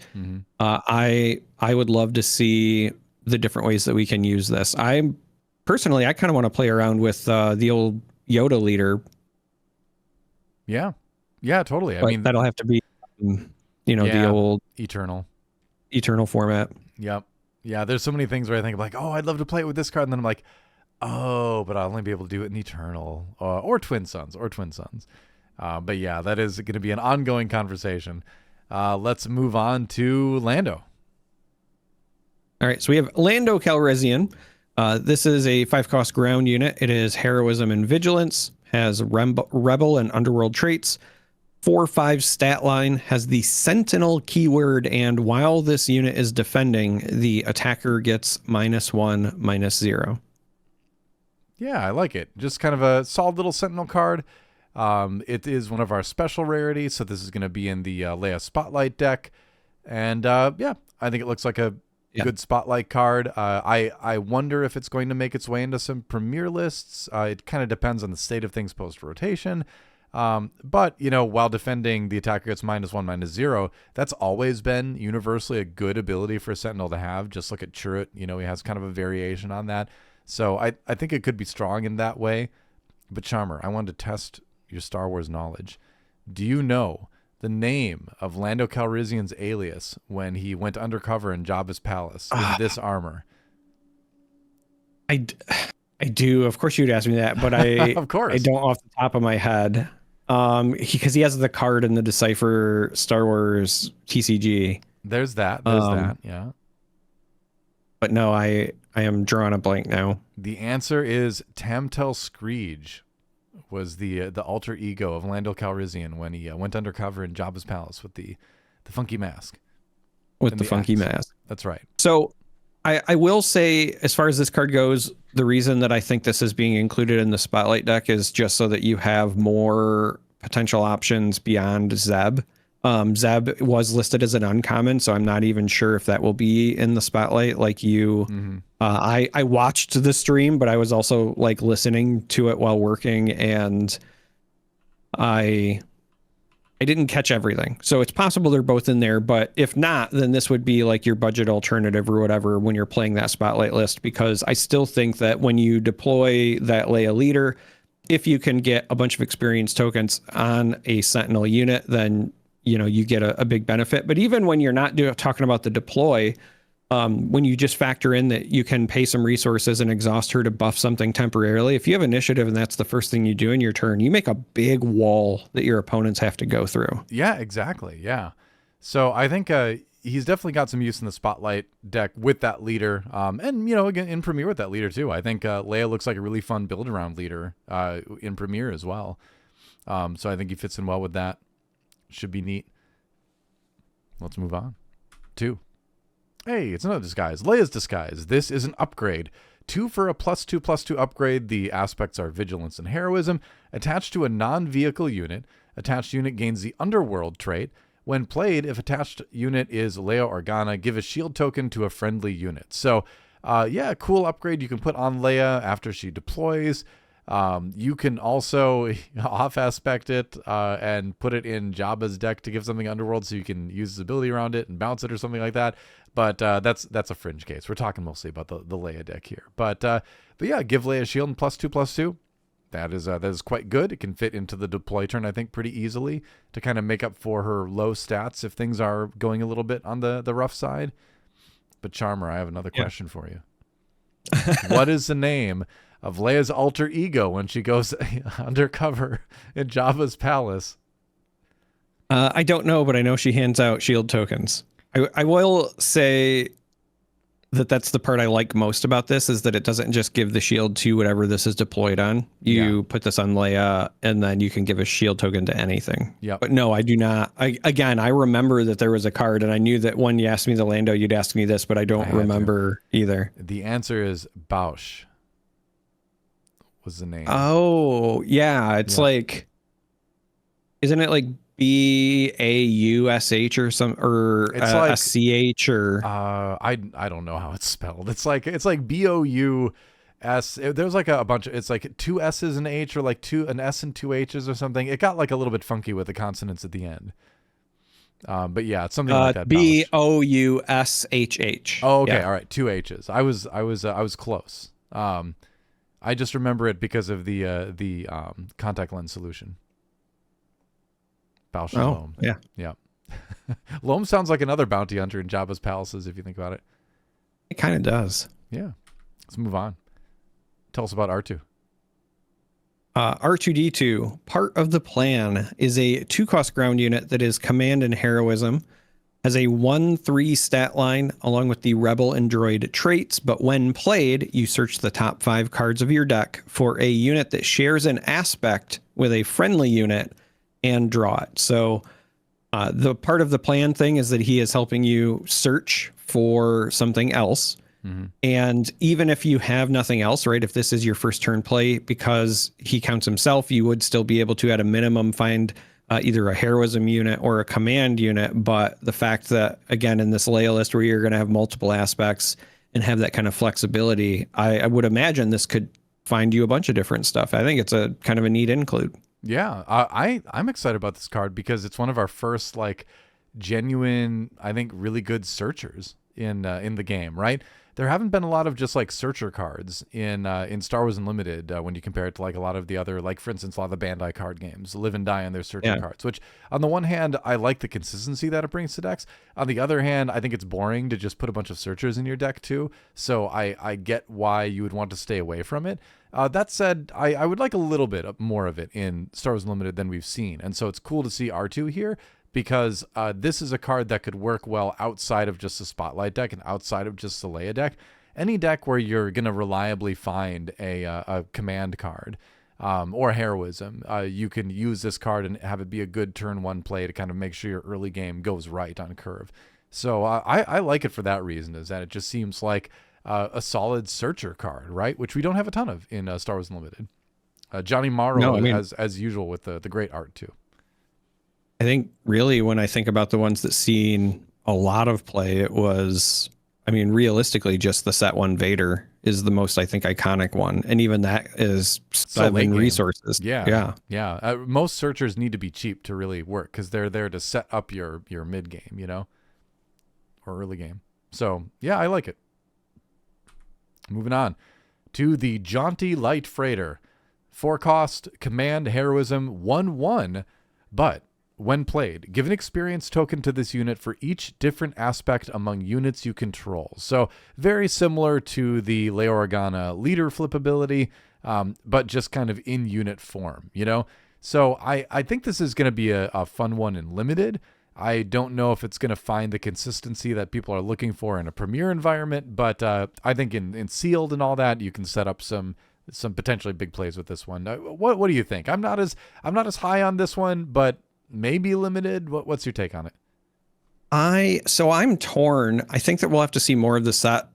I would love to see the different ways that we can use this. I kind of want to play around with the old Yoda leader. Yeah, totally. But I mean, that'll have to be the old eternal format. Yep. Yeah, there's so many things where I think like, oh, I'd love to play it with this card, and then I'm like, oh, but I'll only be able to do it in Eternal or Twin Suns. But yeah, that is going to be an ongoing conversation. Let's move on to Lando. All right, so we have Lando Calrissian. This is a 5-cost ground unit. It is Heroism and Vigilance, has Rebel and Underworld traits, 4/5 stat line, has the Sentinel keyword, and while this unit is defending, the attacker gets -1/-0. Yeah, I like it. Just kind of a solid little Sentinel card. It is one of our special rarities, so this is going to be in the Leia Spotlight deck. And I think it looks like a good Spotlight card. I wonder if it's going to make its way into some Premier lists. It kind of depends on the state of things post-rotation. But, while defending, the attacker gets -1/-0. That's always been universally a good ability for a Sentinel to have. Just look at Chirrut. He has kind of a variation on that. So I think it could be strong in that way. But Charmer, I wanted to test your Star Wars knowledge. Do you know the name of Lando Calrissian's alias when he went undercover in Jabba's palace in this armor? I do. Of course you'd ask me that, but of course. I don't off the top of my head. Because he has the card in the Decipher Star Wars TCG. There's that, yeah. But no, I am drawing a blank now. The answer is Tamtel Screech was the alter ego of Lando Calrissian when he went undercover in Jabba's palace with the funky mask. With the funky mask. That's right. So I will say, as far as this card goes, the reason that I think this is being included in the Spotlight deck is just so that you have more potential options beyond Zeb. Zeb was listed as an uncommon, so I'm not even sure if that will be in the Spotlight like you. Mm-hmm. I watched the stream, but I was also like listening to it while working, and I didn't catch everything. So it's possible they're both in there, but if not, then this would be like your budget alternative or whatever when you're playing that Spotlight list, because I still think that when you deploy that Leia leader, if you can get a bunch of experience tokens on a Sentinel unit, then you get a big benefit. But even when you're not talking about the deploy, when you just factor in that you can pay some resources and exhaust her to buff something temporarily, if you have initiative and that's the first thing you do in your turn, you make a big wall that your opponents have to go through. Yeah, exactly. Yeah. So I think he's definitely got some use in the Spotlight deck with that leader. And, again, in Premier with that leader too. I think Leia looks like a really fun build around leader in Premier as well. So I think he fits in well with that. Should be neat. Let's move on. 2. Hey, it's another disguise. Leia's Disguise. This is an upgrade. 2 for a +2/+2 upgrade. The aspects are Vigilance and Heroism. Attached to a non-vehicle unit. Attached unit gains the Underworld trait. When played, if attached unit is Leia Organa, give a shield token to a friendly unit. So, cool upgrade you can put on Leia after she deploys. You can also off-aspect it and put it in Jabba's deck to give something Underworld so you can use his ability around it and bounce it or something like that. But that's a fringe case. We're talking mostly about the Leia deck here. But yeah, give Leia a shield and +2/+2. That is quite good. It can fit into the deploy turn, I think, pretty easily to kind of make up for her low stats if things are going a little bit on the rough side. But Charmer, I have another question for you. What is the name of Leia's alter ego when she goes undercover in Jabba's palace? I don't know, but I know she hands out shield tokens. I will say that's the part I like most about this, is that it doesn't just give the shield to whatever this is deployed on. You put this on Leia, and then you can give a shield token to anything. Yeah. But no, I do not. I remember that there was a card, and I knew that when you asked me the Lando, you'd ask me this, but I don't remember either. The answer is Bausch. Was the name. Oh, yeah. It's like, isn't it like BAUSH or some, or it's like SCH or I don't know how it's spelled. It's like BOUS. There's like a bunch of, it's like 2 S's and H, or like an S and 2 H's or something. It got like a little bit funky with the consonants at the end. But yeah, it's something like that. BOUSHH. Oh, okay. Yeah. All right. 2 H's. I was close. I just remember it because of the contact lens solution. Bausch and Loam. Yeah. Yeah. Loam sounds like another bounty hunter in Jabba's palaces, if you think about it. It kind of does. Yeah. Let's move on. Tell us about R2. R2D2, part of the plan, is a 2-cost ground unit that is command and heroism. Has a 1/3 stat line along with the rebel and droid traits, but when played, you search the top 5 cards of your deck for a unit that shares an aspect with a friendly unit and draw it. So the part of the plan thing is that he is helping you search for something else. Mm-hmm. And even if you have nothing else, right, if this is your first turn play, because he counts himself, you would still be able to, at a minimum, find either a heroism unit or a command unit. But the fact that, again, in this Leia list where you're going to have multiple aspects and have that kind of flexibility, I would imagine this could find you a bunch of different stuff. I think it's a kind of a neat include. Yeah, I'm excited about this card because it's one of our first like genuine, I think, really good searchers in the game, right? There haven't been a lot of just like searcher cards in Star Wars Unlimited when you compare it to like a lot of the other, like for instance, a lot of the Bandai card games live and die on their searcher cards, which on the one hand, I like the consistency that it brings to decks. On the other hand, I think it's boring to just put a bunch of searchers in your deck too. So I get why you would want to stay away from it. That said, I would like a little bit more of it in Star Wars Unlimited than we've seen. And so it's cool to see R2 here, because this is a card that could work well outside of just the Spotlight deck and outside of just the Leia deck. Any deck where you're going to reliably find a command card or heroism, you can use this card and have it be a good turn 1 play to kind of make sure your early game goes right on curve. So I like it for that reason, is that it just seems like a solid searcher card, right? Which we don't have a ton of in Star Wars Unlimited. Johnny Morrow, as usual, with the great art too. I think really when I think about the ones that seen a lot of play, it was, I mean, realistically, just the set 1 Vader is the most, I think, iconic one. And even that is 7 resources. Yeah. Most searchers need to be cheap to really work, because they're there to set up your mid game, or early game. So yeah, I like it. Moving on to the Jaunty Light Freighter. 4 cost, command, heroism, 1/1, but when played, give an experience token to this unit for each different aspect among units you control. So very similar to the Ley Organa leader flip ability, but just kind of in unit form, you know? So I think this is going to be a fun one in limited. I don't know if it's going to find the consistency that people are looking for in a premier environment, but I think in sealed and all that, you can set up some potentially big plays with this one. What do you think? I'm not as high on this one, but maybe limited. What's your take on it? I'm torn. I think that we'll have to see more of the set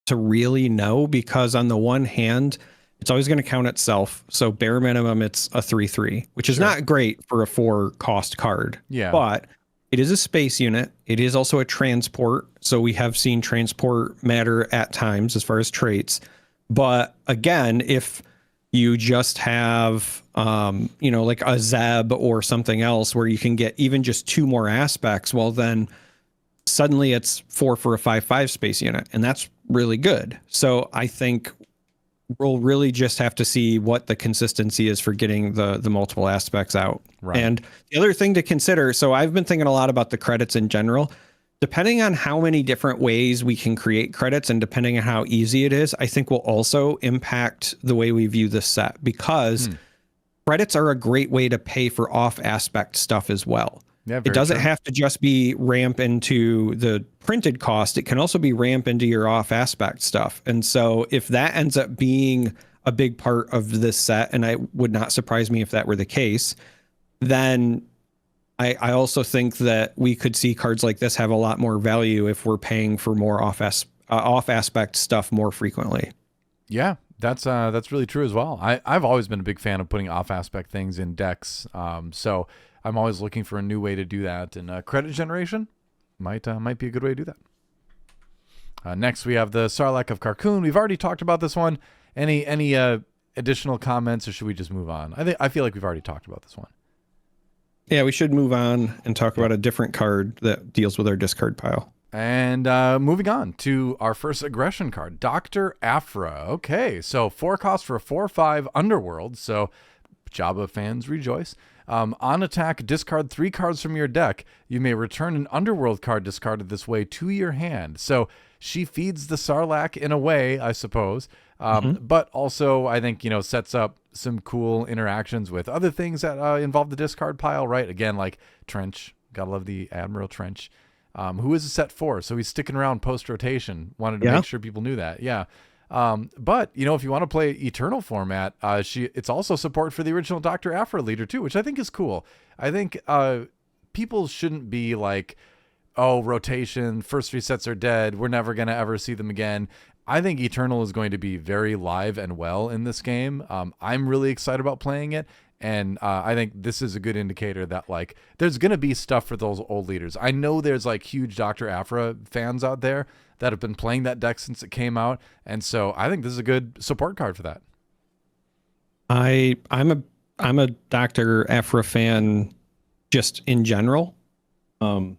to really know, because on the one hand, it's always going to count itself. So bare minimum, it's a 3/3, which is not great for a 4 cost card. Yeah. But it is a space unit. It is also a transport. So we have seen transport matter at times as far as traits. But again, if you just have, like a Zeb or something else where you can get even just 2 more aspects, well, then suddenly it's 4 for a 5/5 space unit. And that's really good. So I think we'll really just have to see what the consistency is for getting the multiple aspects out. Right. And the other thing to consider, so I've been thinking a lot about the credits in general. Depending on how many different ways we can create credits and depending on how easy it is, I think will also impact the way we view this set, because credits are a great way to pay for off aspect stuff as well. Yeah, it doesn't have to just be ramp into the printed cost. It can also be ramp into your off aspect stuff. And so if that ends up being a big part of this set, and I would not surprise me if that were the case, then I also think that we could see cards like this have a lot more value if we're paying for more off aspect stuff more frequently. Yeah, that's really true as well. I've always been a big fan of putting off aspect things in decks. So I'm always looking for a new way to do that. And credit generation might be a good way to do that. Next, we have the Sarlacc of Carcoon. We've already talked about this one. Any additional comments, or should we just move on? I feel like we've already talked about this one. Yeah, we should move on and talk about a different card that deals with our discard pile. And moving on to our first aggression card, Dr. Aphra. Okay, so 4 cost for a 4/5 Underworld. So Jabba fans rejoice. On attack, discard 3 cards from your deck. You may return an Underworld card discarded this way to your hand. So she feeds the Sarlacc in a way, I suppose. But also, I think, sets up some cool interactions with other things that involve the discard pile, right? Again, like Trench. Gotta love the Admiral Trench. Who is a set 4, so he's sticking around post-rotation. Wanted to make sure people knew that. Yeah. But, if you want to play Eternal format, it's also support for the original Dr. Aphra leader, too, which I think is cool. I think people shouldn't be like, oh, rotation, first 3 sets are dead, we're never going to ever see them again. I think Eternal is going to be very live and well in this game. I'm really excited about playing it. And I think this is a good indicator that, like, there's going to be stuff for those old leaders. I know there's, like, huge Dr. Aphra fans out there that have been playing that deck since it came out. And so I think this is a good support card for that. I'm a Dr. Aphra fan just in general. Oh.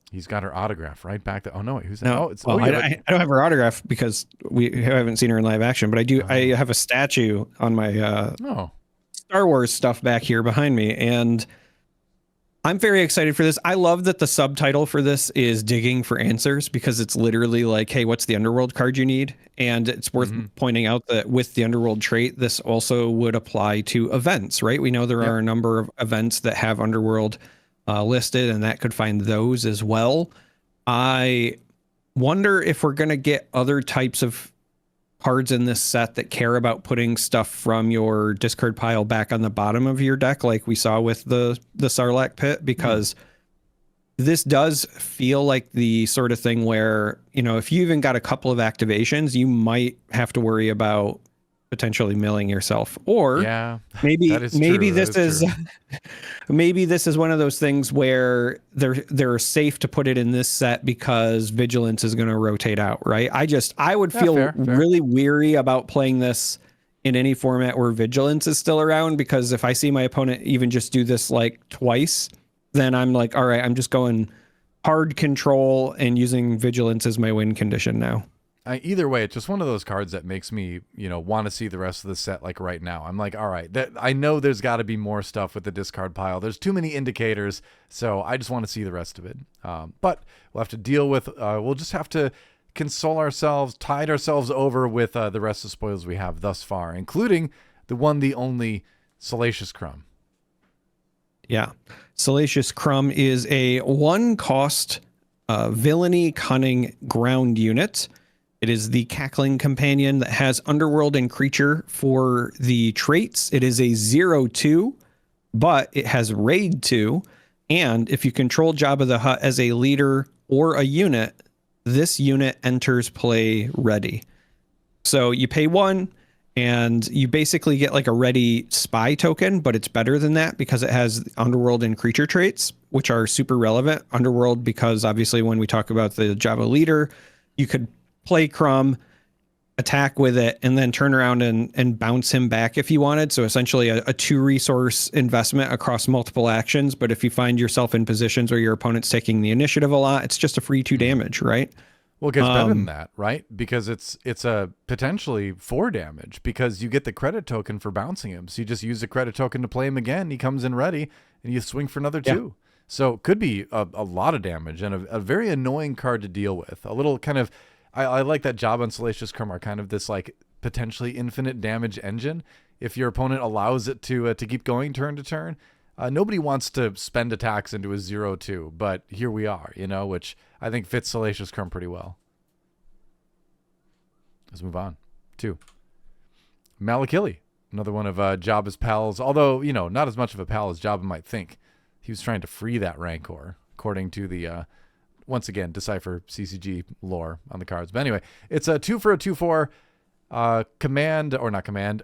He's got her autograph right back there. Oh no, wait, who's that? No, I don't have her autograph because we haven't seen her in live action, but I do. I have a statue on my Star Wars stuff back here behind me, and I'm very excited for this. I love that the subtitle for this is Digging for Answers, because it's literally like, hey, what's the Underworld card you need? And it's worth pointing out that with the Underworld trait, this also would apply to events, right? We know there are a number of events that have Underworld listed, and that could find those as well. I wonder if we're going to get other types of cards in this set that care about putting stuff from your discard pile back on the bottom of your deck, like we saw with the Sarlacc pit, because this does feel like the sort of thing where, if you even got a couple of activations, you might have to worry about potentially milling yourself, or maybe this is maybe this is one of those things where they're safe to put it in this set because Vigilance is going to rotate out, right? I would feel really weary about playing this in any format where Vigilance is still around, because if I see my opponent even just do this like twice, then I'm like, all right, I'm just going hard control and using Vigilance as my win condition now. Either way, it's just one of those cards that makes me, want to see the rest of the set like right now. I'm like, all right, I know there's got to be more stuff with the discard pile. There's too many indicators, so I just want to see the rest of it. But we'll have to deal with, we'll just have to console ourselves, tide ourselves over with the rest of the spoils we have thus far, including the only Salacious Crumb. Yeah. Salacious Crumb is a 1-cost villainy cunning ground unit. It is the Cackling Companion that has Underworld and Creature for the traits. It is a 0/2, but it has Raid 2. And if you control Jabba the Hutt as a leader or a unit, this unit enters play ready. So you pay 1, and you basically get like a ready spy token, but it's better than that because it has Underworld and Creature traits, which are super relevant. Underworld, because obviously when we talk about the Jabba leader, you could play Crumb, attack with it, and then turn around and bounce him back if you wanted. So essentially a 2-resource investment across multiple actions. But if you find yourself in positions where your opponent's taking the initiative a lot, it's just a free 2 damage, right? Well, it gets better than that, right? Because it's a potentially 4 damage because you get the credit token for bouncing him. So you just use the credit token to play him again. He comes in ready, and you swing for another 2. So it could be a lot of damage and a very annoying card to deal with. A little kind of... I like that Jabba and Salacious Crumb are kind of this like potentially infinite damage engine. If your opponent allows it to keep going turn to turn, nobody wants to spend attacks into a 0/2, but here we are, which I think fits Salacious Crumb pretty well. Let's move on. 2. Malakili, another one of Jabba's pals, although, not as much of a pal as Jabba might think. He was trying to free that Rancor, according to the... once again, decipher CCG lore on the cards. But anyway, it's a 2 for a 2/4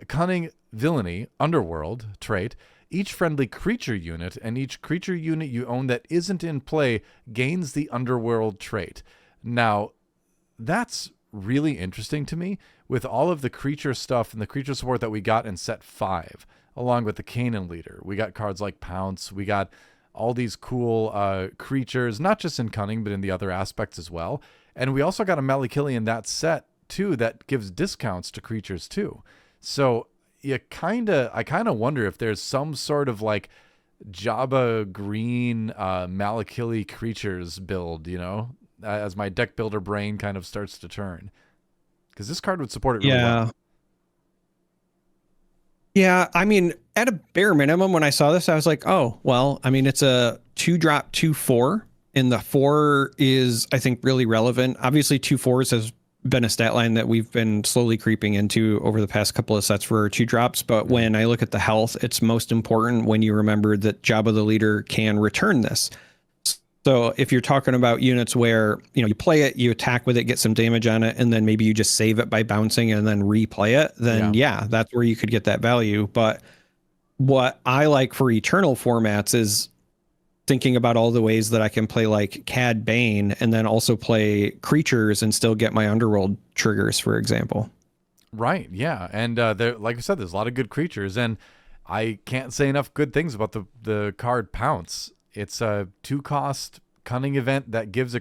cunning villainy underworld trait. Each friendly creature unit and each creature unit you own that isn't in play gains the underworld trait. Now, that's really interesting to me with all of the creature stuff and the creature support that we got in set 5, along with the Kanan leader. We got cards like Pounce. We got all these cool creatures, not just in cunning, but in the other aspects as well. And we also got a Malakili in that set, too, that gives discounts to creatures, too. So I kind of wonder if there's some sort of, like, Jabba green Malakili creatures build, as my deck builder brain kind of starts to turn. Because this card would support it really well. Yeah, I mean, at a bare minimum, when I saw this, I was like, oh, well, I mean, it's a 2-drop 2/4, and the 4 is, I think, really relevant. Obviously, 2/4s has been a stat line that we've been slowly creeping into over the past couple of sets for 2-drops, but when I look at the health, it's most important when you remember that Jabba the leader can return this. So if you're talking about units where, you play it, you attack with it, get some damage on it, and then maybe you just save it by bouncing and then replay it, then yeah, that's where you could get that value. But what I like for Eternal formats is thinking about all the ways that I can play like Cad Bane and then also play creatures and still get my Underworld triggers, for example. Right, yeah. And there, like I said, there's a lot of good creatures, and I can't say enough good things about the card Pounce. It's a 2-cost cunning event that lets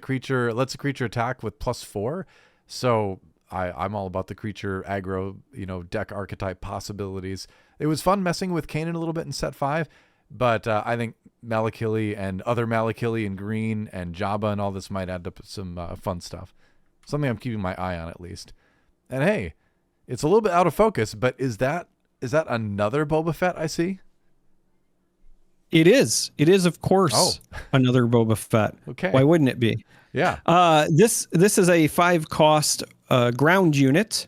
a creature attack with +4. So I'm all about the creature aggro, deck archetype possibilities. It was fun messing with Kanan a little bit in set 5, but I think Malakili and other Malakili in green and Jabba and all this might add up some fun stuff. Something I'm keeping my eye on at least. And hey, it's a little bit out of focus, but is that another Boba Fett I see? It is, of course, another Boba Fett. Okay. Why wouldn't it be? Yeah. This is a 5-cost ground unit.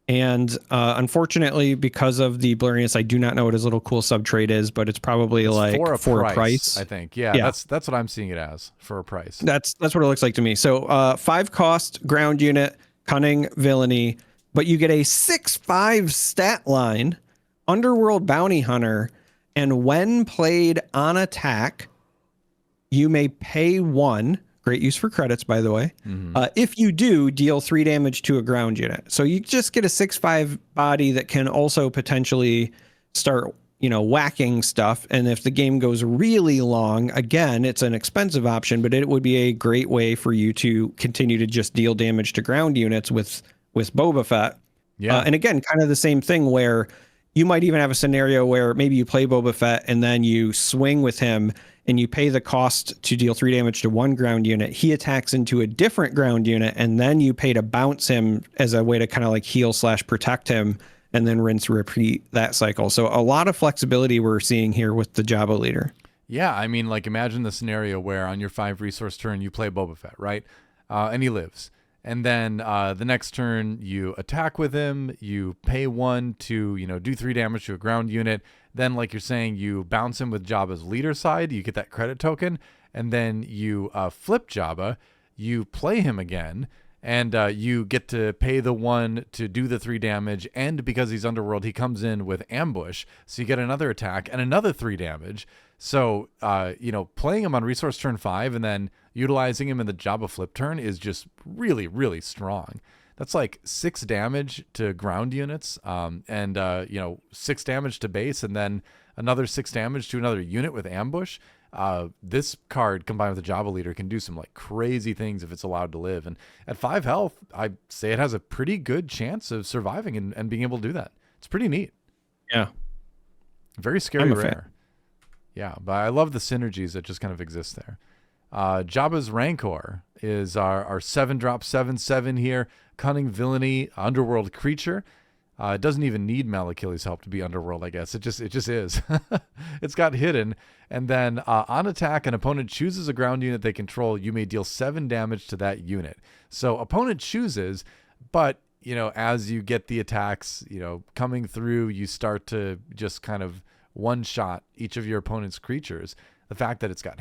And unfortunately, because of the blurriness, I do not know what his little cool sub trait is, but it's probably for a price. I think. Yeah. That's what I'm seeing it as, for a price. That's what it looks like to me. So 5-cost ground unit, cunning villainy, but you get a 6/5 stat line, Underworld Bounty Hunter. And when played on attack, you may pay 1. Great use for credits, by the way. Mm-hmm. If you do, deal 3 damage to a ground unit. So you just get a 6/5 body that can also potentially start, whacking stuff. And if the game goes really long, again, it's an expensive option, but it would be a great way for you to continue to just deal damage to ground units with Boba Fett. Yeah. And again, kind of the same thing where you might even have a scenario where maybe you play Boba Fett and then you swing with him and you pay the cost to deal 3 damage to one ground unit. He attacks into a different ground unit, and then you pay to bounce him as a way to kind of like heal / protect him, and then rinse, repeat that cycle. So a lot of flexibility we're seeing here with the Jabba leader. Yeah, I mean, like, imagine the scenario where on your 5 resource turn, you play Boba Fett, right? And he lives. And then the next turn, you attack with him, you pay 1 to, do 3 damage to a ground unit. Then, like you're saying, you bounce him with Jabba's leader side, you get that credit token, and then you flip Jabba, you play him again, and you get to pay the 1 to do the 3 damage, and because he's Underworld, he comes in with Ambush, so you get another attack and another 3 damage. So, playing him on resource turn 5 and then utilizing him in the Jabba flip turn is just really, really strong. That's like 6 damage to ground units, and 6 damage to base, and then another 6 damage to another unit with Ambush. This card combined with the Jabba leader can do some like crazy things if it's allowed to live. And at 5 health, I say it has a pretty good chance of surviving and being able to do that. It's pretty neat. Yeah. Very scary rare. Yeah, but I love the synergies that just kind of exist there. Jabba's Rancor is our 7-drop 7/7 here. Cunning Villainy, Underworld creature. It doesn't even need Malakili's help to be Underworld, I guess. It just is. It's got hidden. And then on attack, an opponent chooses a ground unit they control. You may deal 7 damage to that unit. So opponent chooses, but as you get the attacks, coming through, you start to just kind of one-shot each of your opponent's creatures. The fact that it's got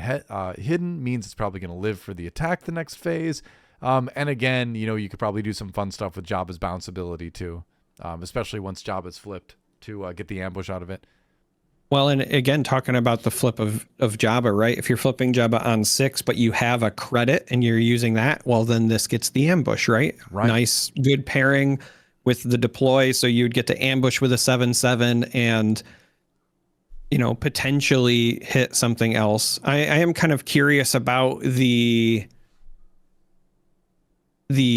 hidden means it's probably going to live for the attack the next phase. And again, you could probably do some fun stuff with Jabba's bounce ability too, especially once Jabba's flipped to get the ambush out of it. Well, and again, talking about the flip of Jabba, right? If you're flipping Jabba on 6, but you have a credit and you're using that, well, then this gets the ambush, right? Nice, good pairing with the deploy. So you'd get to ambush with a 7/7 and potentially hit something else. I am kind of curious about the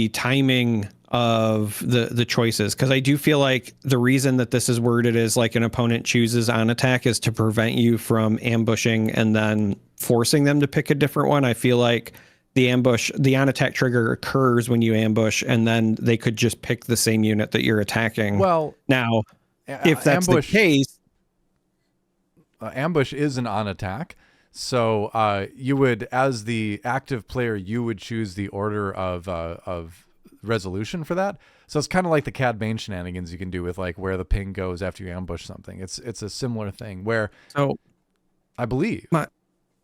timing of the choices, because I do feel like the reason that this is worded as like an opponent chooses on attack is to prevent you from ambushing and then forcing them to pick a different one. I feel like the on attack trigger occurs when you ambush, and then they could just pick the same unit that you're attacking. Well, now, if that's the case, ambush is an on attack. So you would, as the active player, you would choose the order of resolution for that. So it's kind of like the Cad Bane shenanigans you can do with like where the ping goes after you ambush something. It's a similar thing where, so I believe.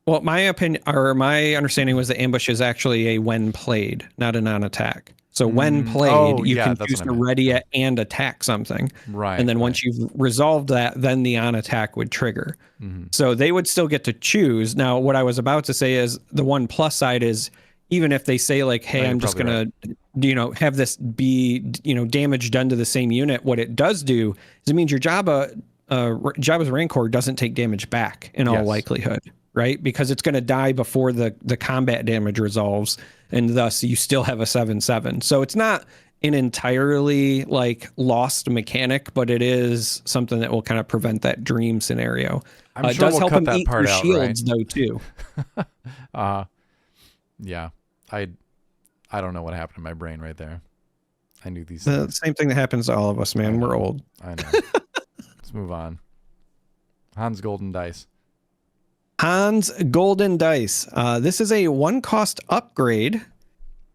My opinion or my understanding was that ambush is actually a when played, not an on attack. So when played, you can choose to ready it and attack something. Right. And then once you've resolved that, then the on attack would trigger. Mm-hmm. So they would still get to choose. Now, what I was about to say is the one plus side is, even if they say like, hey, I'm just going to, have this be, damage done to the same unit, what it does do is it means your Jabba's Rancor doesn't take damage back in all likelihood, right? Because it's going to die before the combat damage resolves, and thus you still have a 7/7. So it's not an entirely like lost mechanic, but it is something that will kind of prevent that dream scenario. I'm sure it does we'll help cut him that eat part your out, shields, right? though, too. Yeah. I don't know what happened in my brain right there. I knew these The same thing that happens to all of us, man. We're old. I know. Let's move on. Hans Golden Dice. Hans Golden Dice. This is a 1-cost upgrade,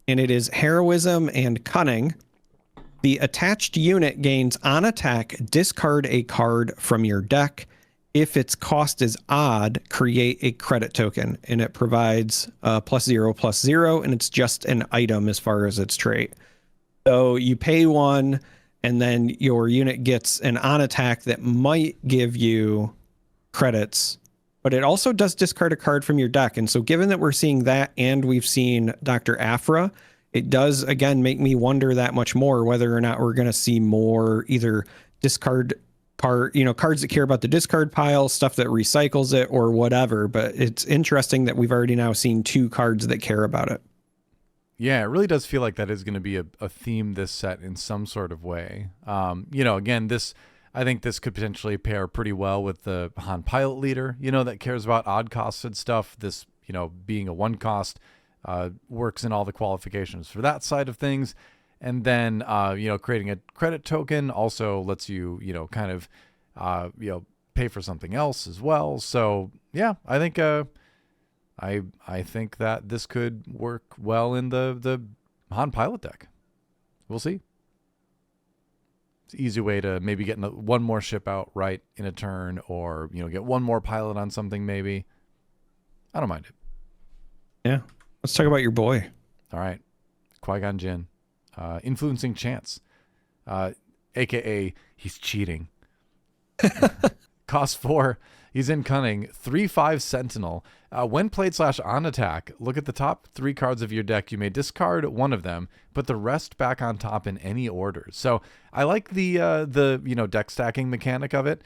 and it is Heroism and Cunning. The attached unit gains on attack, discard a card from your deck. If its cost is odd, create a credit token, and it provides +0/+0, and it's just an item as far as its trait. So you pay 1, and then your unit gets an on attack that might give you credits, but it also does discard a card from your deck. And so given that we're seeing that, and we've seen Dr. Aphra, it does, again, make me wonder that much more whether or not we're going to see more either discard cards that care about the discard pile, stuff that recycles it or whatever. But it's interesting that we've already now seen 2 cards that care about it. Yeah, it really does feel like that is going to be a theme this set in some sort of way. Again, I think this could potentially pair pretty well with the Han Pilot Leader, that cares about odd costed stuff. This, being a 1 cost, works in all the qualifications for that side of things. And then, creating a credit token also lets you, kind of, pay for something else as well. So yeah, I think, I think that this could work well in the Han Pilot deck. We'll see. It's an easy way to maybe get one more ship out right in a turn, or get one more pilot on something maybe. I don't mind it. Yeah. Let's talk about your boy. All right. Qui-Gon Jinn. Influencing Chance. AKA he's cheating. Cost 4. He's in Cunning. 3/5 Sentinel. When played /on attack, look at the top 3 cards of your deck. You may discard one of them, put the rest back on top in any order. So I like the deck stacking mechanic of it,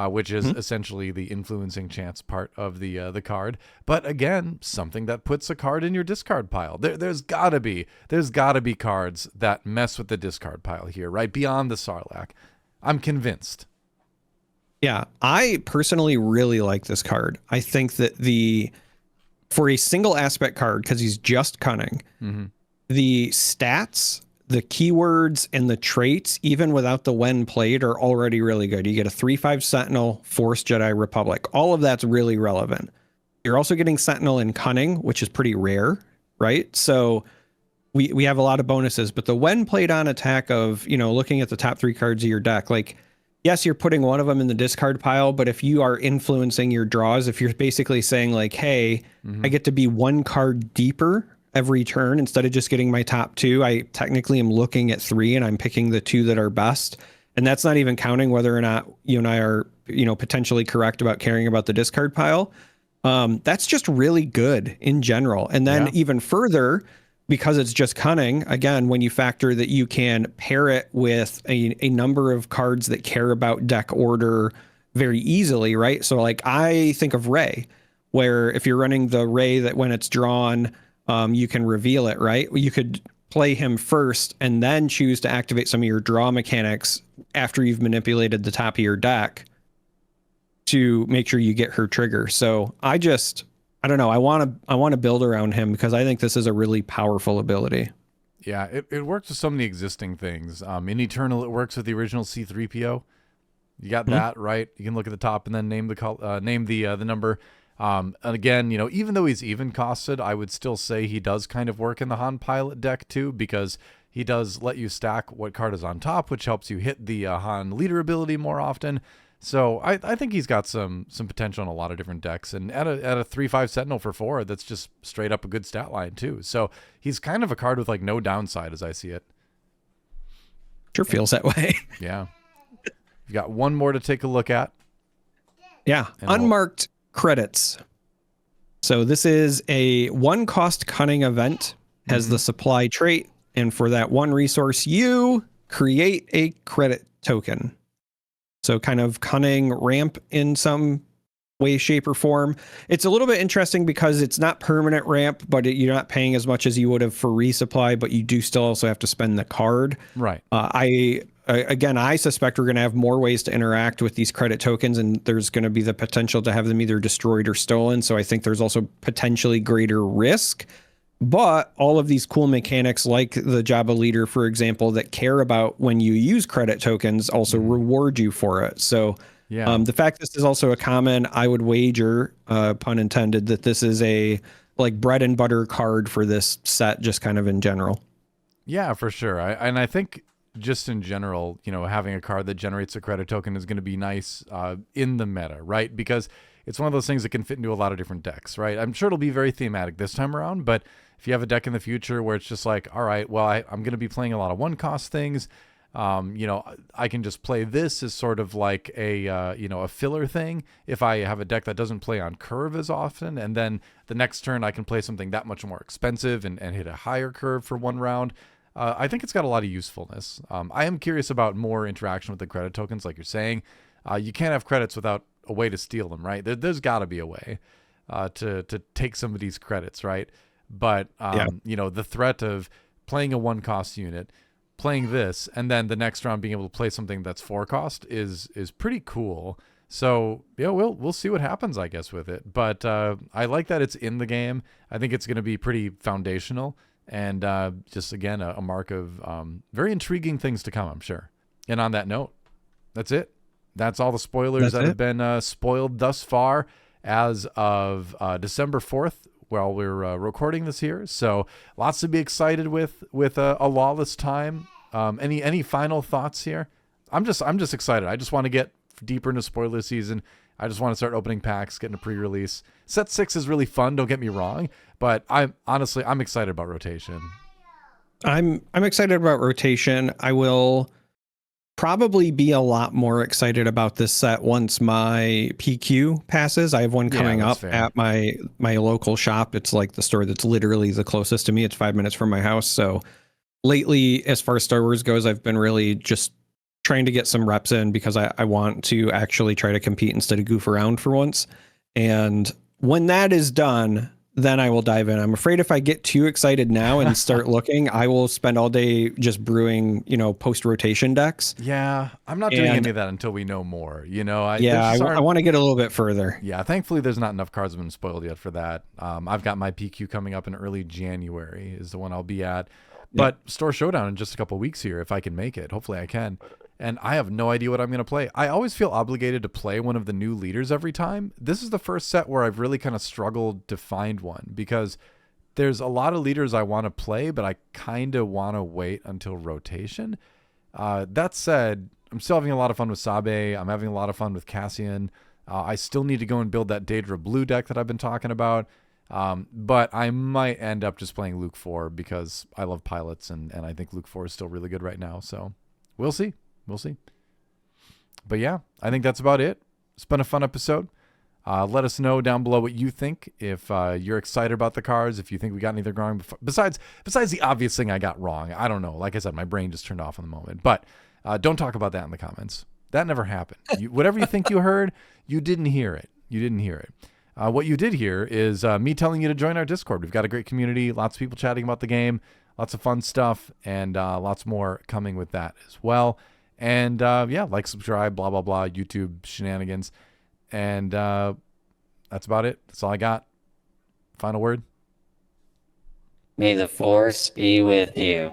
which is essentially the influencing chance part of the card. But again, something that puts a card in your discard pile. There's gotta be cards that mess with the discard pile here, right? Beyond the Sarlacc. I'm convinced. Yeah, I personally really like this card. I think that for a single aspect card, because he's just Cunning, the stats, the keywords, and the traits, even without the when played, are already really good. You get a 3/5 Sentinel, Force Jedi Republic. All of that's really relevant. You're also getting Sentinel in Cunning, which is pretty rare, right? So we have a lot of bonuses, but the when played on attack of, looking at the top 3 cards of your deck, like, yes, you're putting one of them in the discard pile, but if you are influencing your draws, if you're basically saying like, hey, I get to be 1 card deeper every turn instead of just getting my top 2, I technically am looking at 3 and I'm picking the 2 that are best. And that's not even counting whether or not you and I are, potentially correct about caring about the discard pile. That's just really good in general. And then even further, because it's just Cunning, again, when you factor that you can pair it with a number of cards that care about deck order very easily, right? So like I think of Rey, where if you're running the Rey that when it's drawn, you can reveal it, right? You could play him first and then choose to activate some of your draw mechanics after you've manipulated the top of your deck to make sure you get her trigger. So I don't know. I want to build around him because I think this is a really powerful ability. Yeah, it works with so many existing things. In Eternal, it works with the original C-3PO. You got that, right? You can look at the top and then name the number. And again, even though he's even costed, I would still say he does kind of work in the Han Pilot deck too, because he does let you stack what card is on top, which helps you hit the Han Leader ability more often. So I think he's got some potential in a lot of different decks, and at a 3/5 Sentinel for 4, that's just straight up a good stat line too. So he's kind of a card with like no downside as I see it. Sure feels that way. Yeah. You've got one more to take a look at. Yeah, unmarked credits. So this is a 1 cost Cunning event, has the supply trait, and for that 1 resource, you create a credit token. So kind of Cunning ramp in some way, shape, or form. It's a little bit interesting because it's not permanent ramp, but you're not paying as much as you would have for resupply, but you do still also have to spend the card. Right. I suspect we're going to have more ways to interact with these credit tokens, and there's going to be the potential to have them either destroyed or stolen. So I think there's also potentially greater risk. But all of these cool mechanics, like the Jabba Leader, for example, that care about when you use credit tokens also reward you for it. So the fact this is also a common, I would wager, pun intended, that this is a like bread and butter card for this set, just kind of in general. Yeah, for sure. I think just in general, having a card that generates a credit token is going to be nice in the meta, right? Because it's one of those things that can fit into a lot of different decks, right? I'm sure it'll be very thematic this time around, but if you have a deck in the future where it's just like, all right, well, I'm going to be playing a lot of 1 cost things, I can just play this as sort of like a filler thing if I have a deck that doesn't play on curve as often, and then the next turn I can play something that much more expensive and hit a higher curve for 1 round. I think it's got a lot of usefulness. I am curious about more interaction with the credit tokens, like you're saying. You can't have credits without a way to steal them, right? There's got to be a way to take some of these credits, right? But you know, the threat of playing a 1-cost unit, playing this, and then the next round being able to play something that's 4-cost is pretty cool. So yeah, we'll see what happens, I guess, with it. But I like that it's in the game. I think it's going to be pretty foundational, and just again a mark of very intriguing things to come, I'm sure. And on that note, that's it. That's all the spoilers that have been spoiled thus far as of December 4th, while we're recording this here. So lots to be excited with A Lawless Time. Any final thoughts here? I'm just excited. I just want to get deeper into spoiler season. I just want to start opening packs, getting a pre-release. Set 6 is really fun, don't get me wrong, but I'm excited about rotation. I'm excited about rotation. I will probably be a lot more excited about this set once my PQ passes. I have one coming up at my local shop. It's like the store that's literally the closest to me. It's 5 minutes from my house. So lately, as far as Star Wars goes, I've been really just trying to get some reps in because I want to actually try to compete instead of goof around for once. And when that is done, then I will dive in. I'm afraid if I get too excited now and start looking, I will spend all day just brewing, you know, post-rotation decks. Yeah, I'm not doing any of that until we know more. You know, I want to get a little bit further. Yeah, thankfully there's not enough cards have been spoiled yet for that. I've got my PQ coming up in early January is the one I'll be at. But Store Showdown in just a couple weeks here, if I can make it. Hopefully I can. And I have no idea what I'm going to play. I always feel obligated to play one of the new leaders every time. This is the first set where I've really kind of struggled to find one because there's a lot of leaders I want to play, but I kind of want to wait until rotation. That said, I'm still having a lot of fun with Sabe. I'm having a lot of fun with Cassian. I still need to go and build that Daedra Blue deck that I've been talking about. But I might end up just playing Luke 4 because I love pilots and I think Luke 4 is still really good right now. So we'll see. We'll see. But yeah, I think that's about it. It's been a fun episode. Let us know down below what you think. If you're excited about the cards, if you think we got anything wrong. Besides the obvious thing I got wrong. I don't know. Like I said, my brain just turned off in the moment. But don't talk about that in the comments. That never happened. Whatever you think you heard, you didn't hear it. You didn't hear it. What you did hear is me telling you to join our Discord. We've got a great community, lots of people chatting about the game, lots of fun stuff, and lots more coming with that as well. And yeah, like, subscribe, blah, blah, blah, YouTube shenanigans. And that's about it. That's all I got. Final word. May the Force be with you.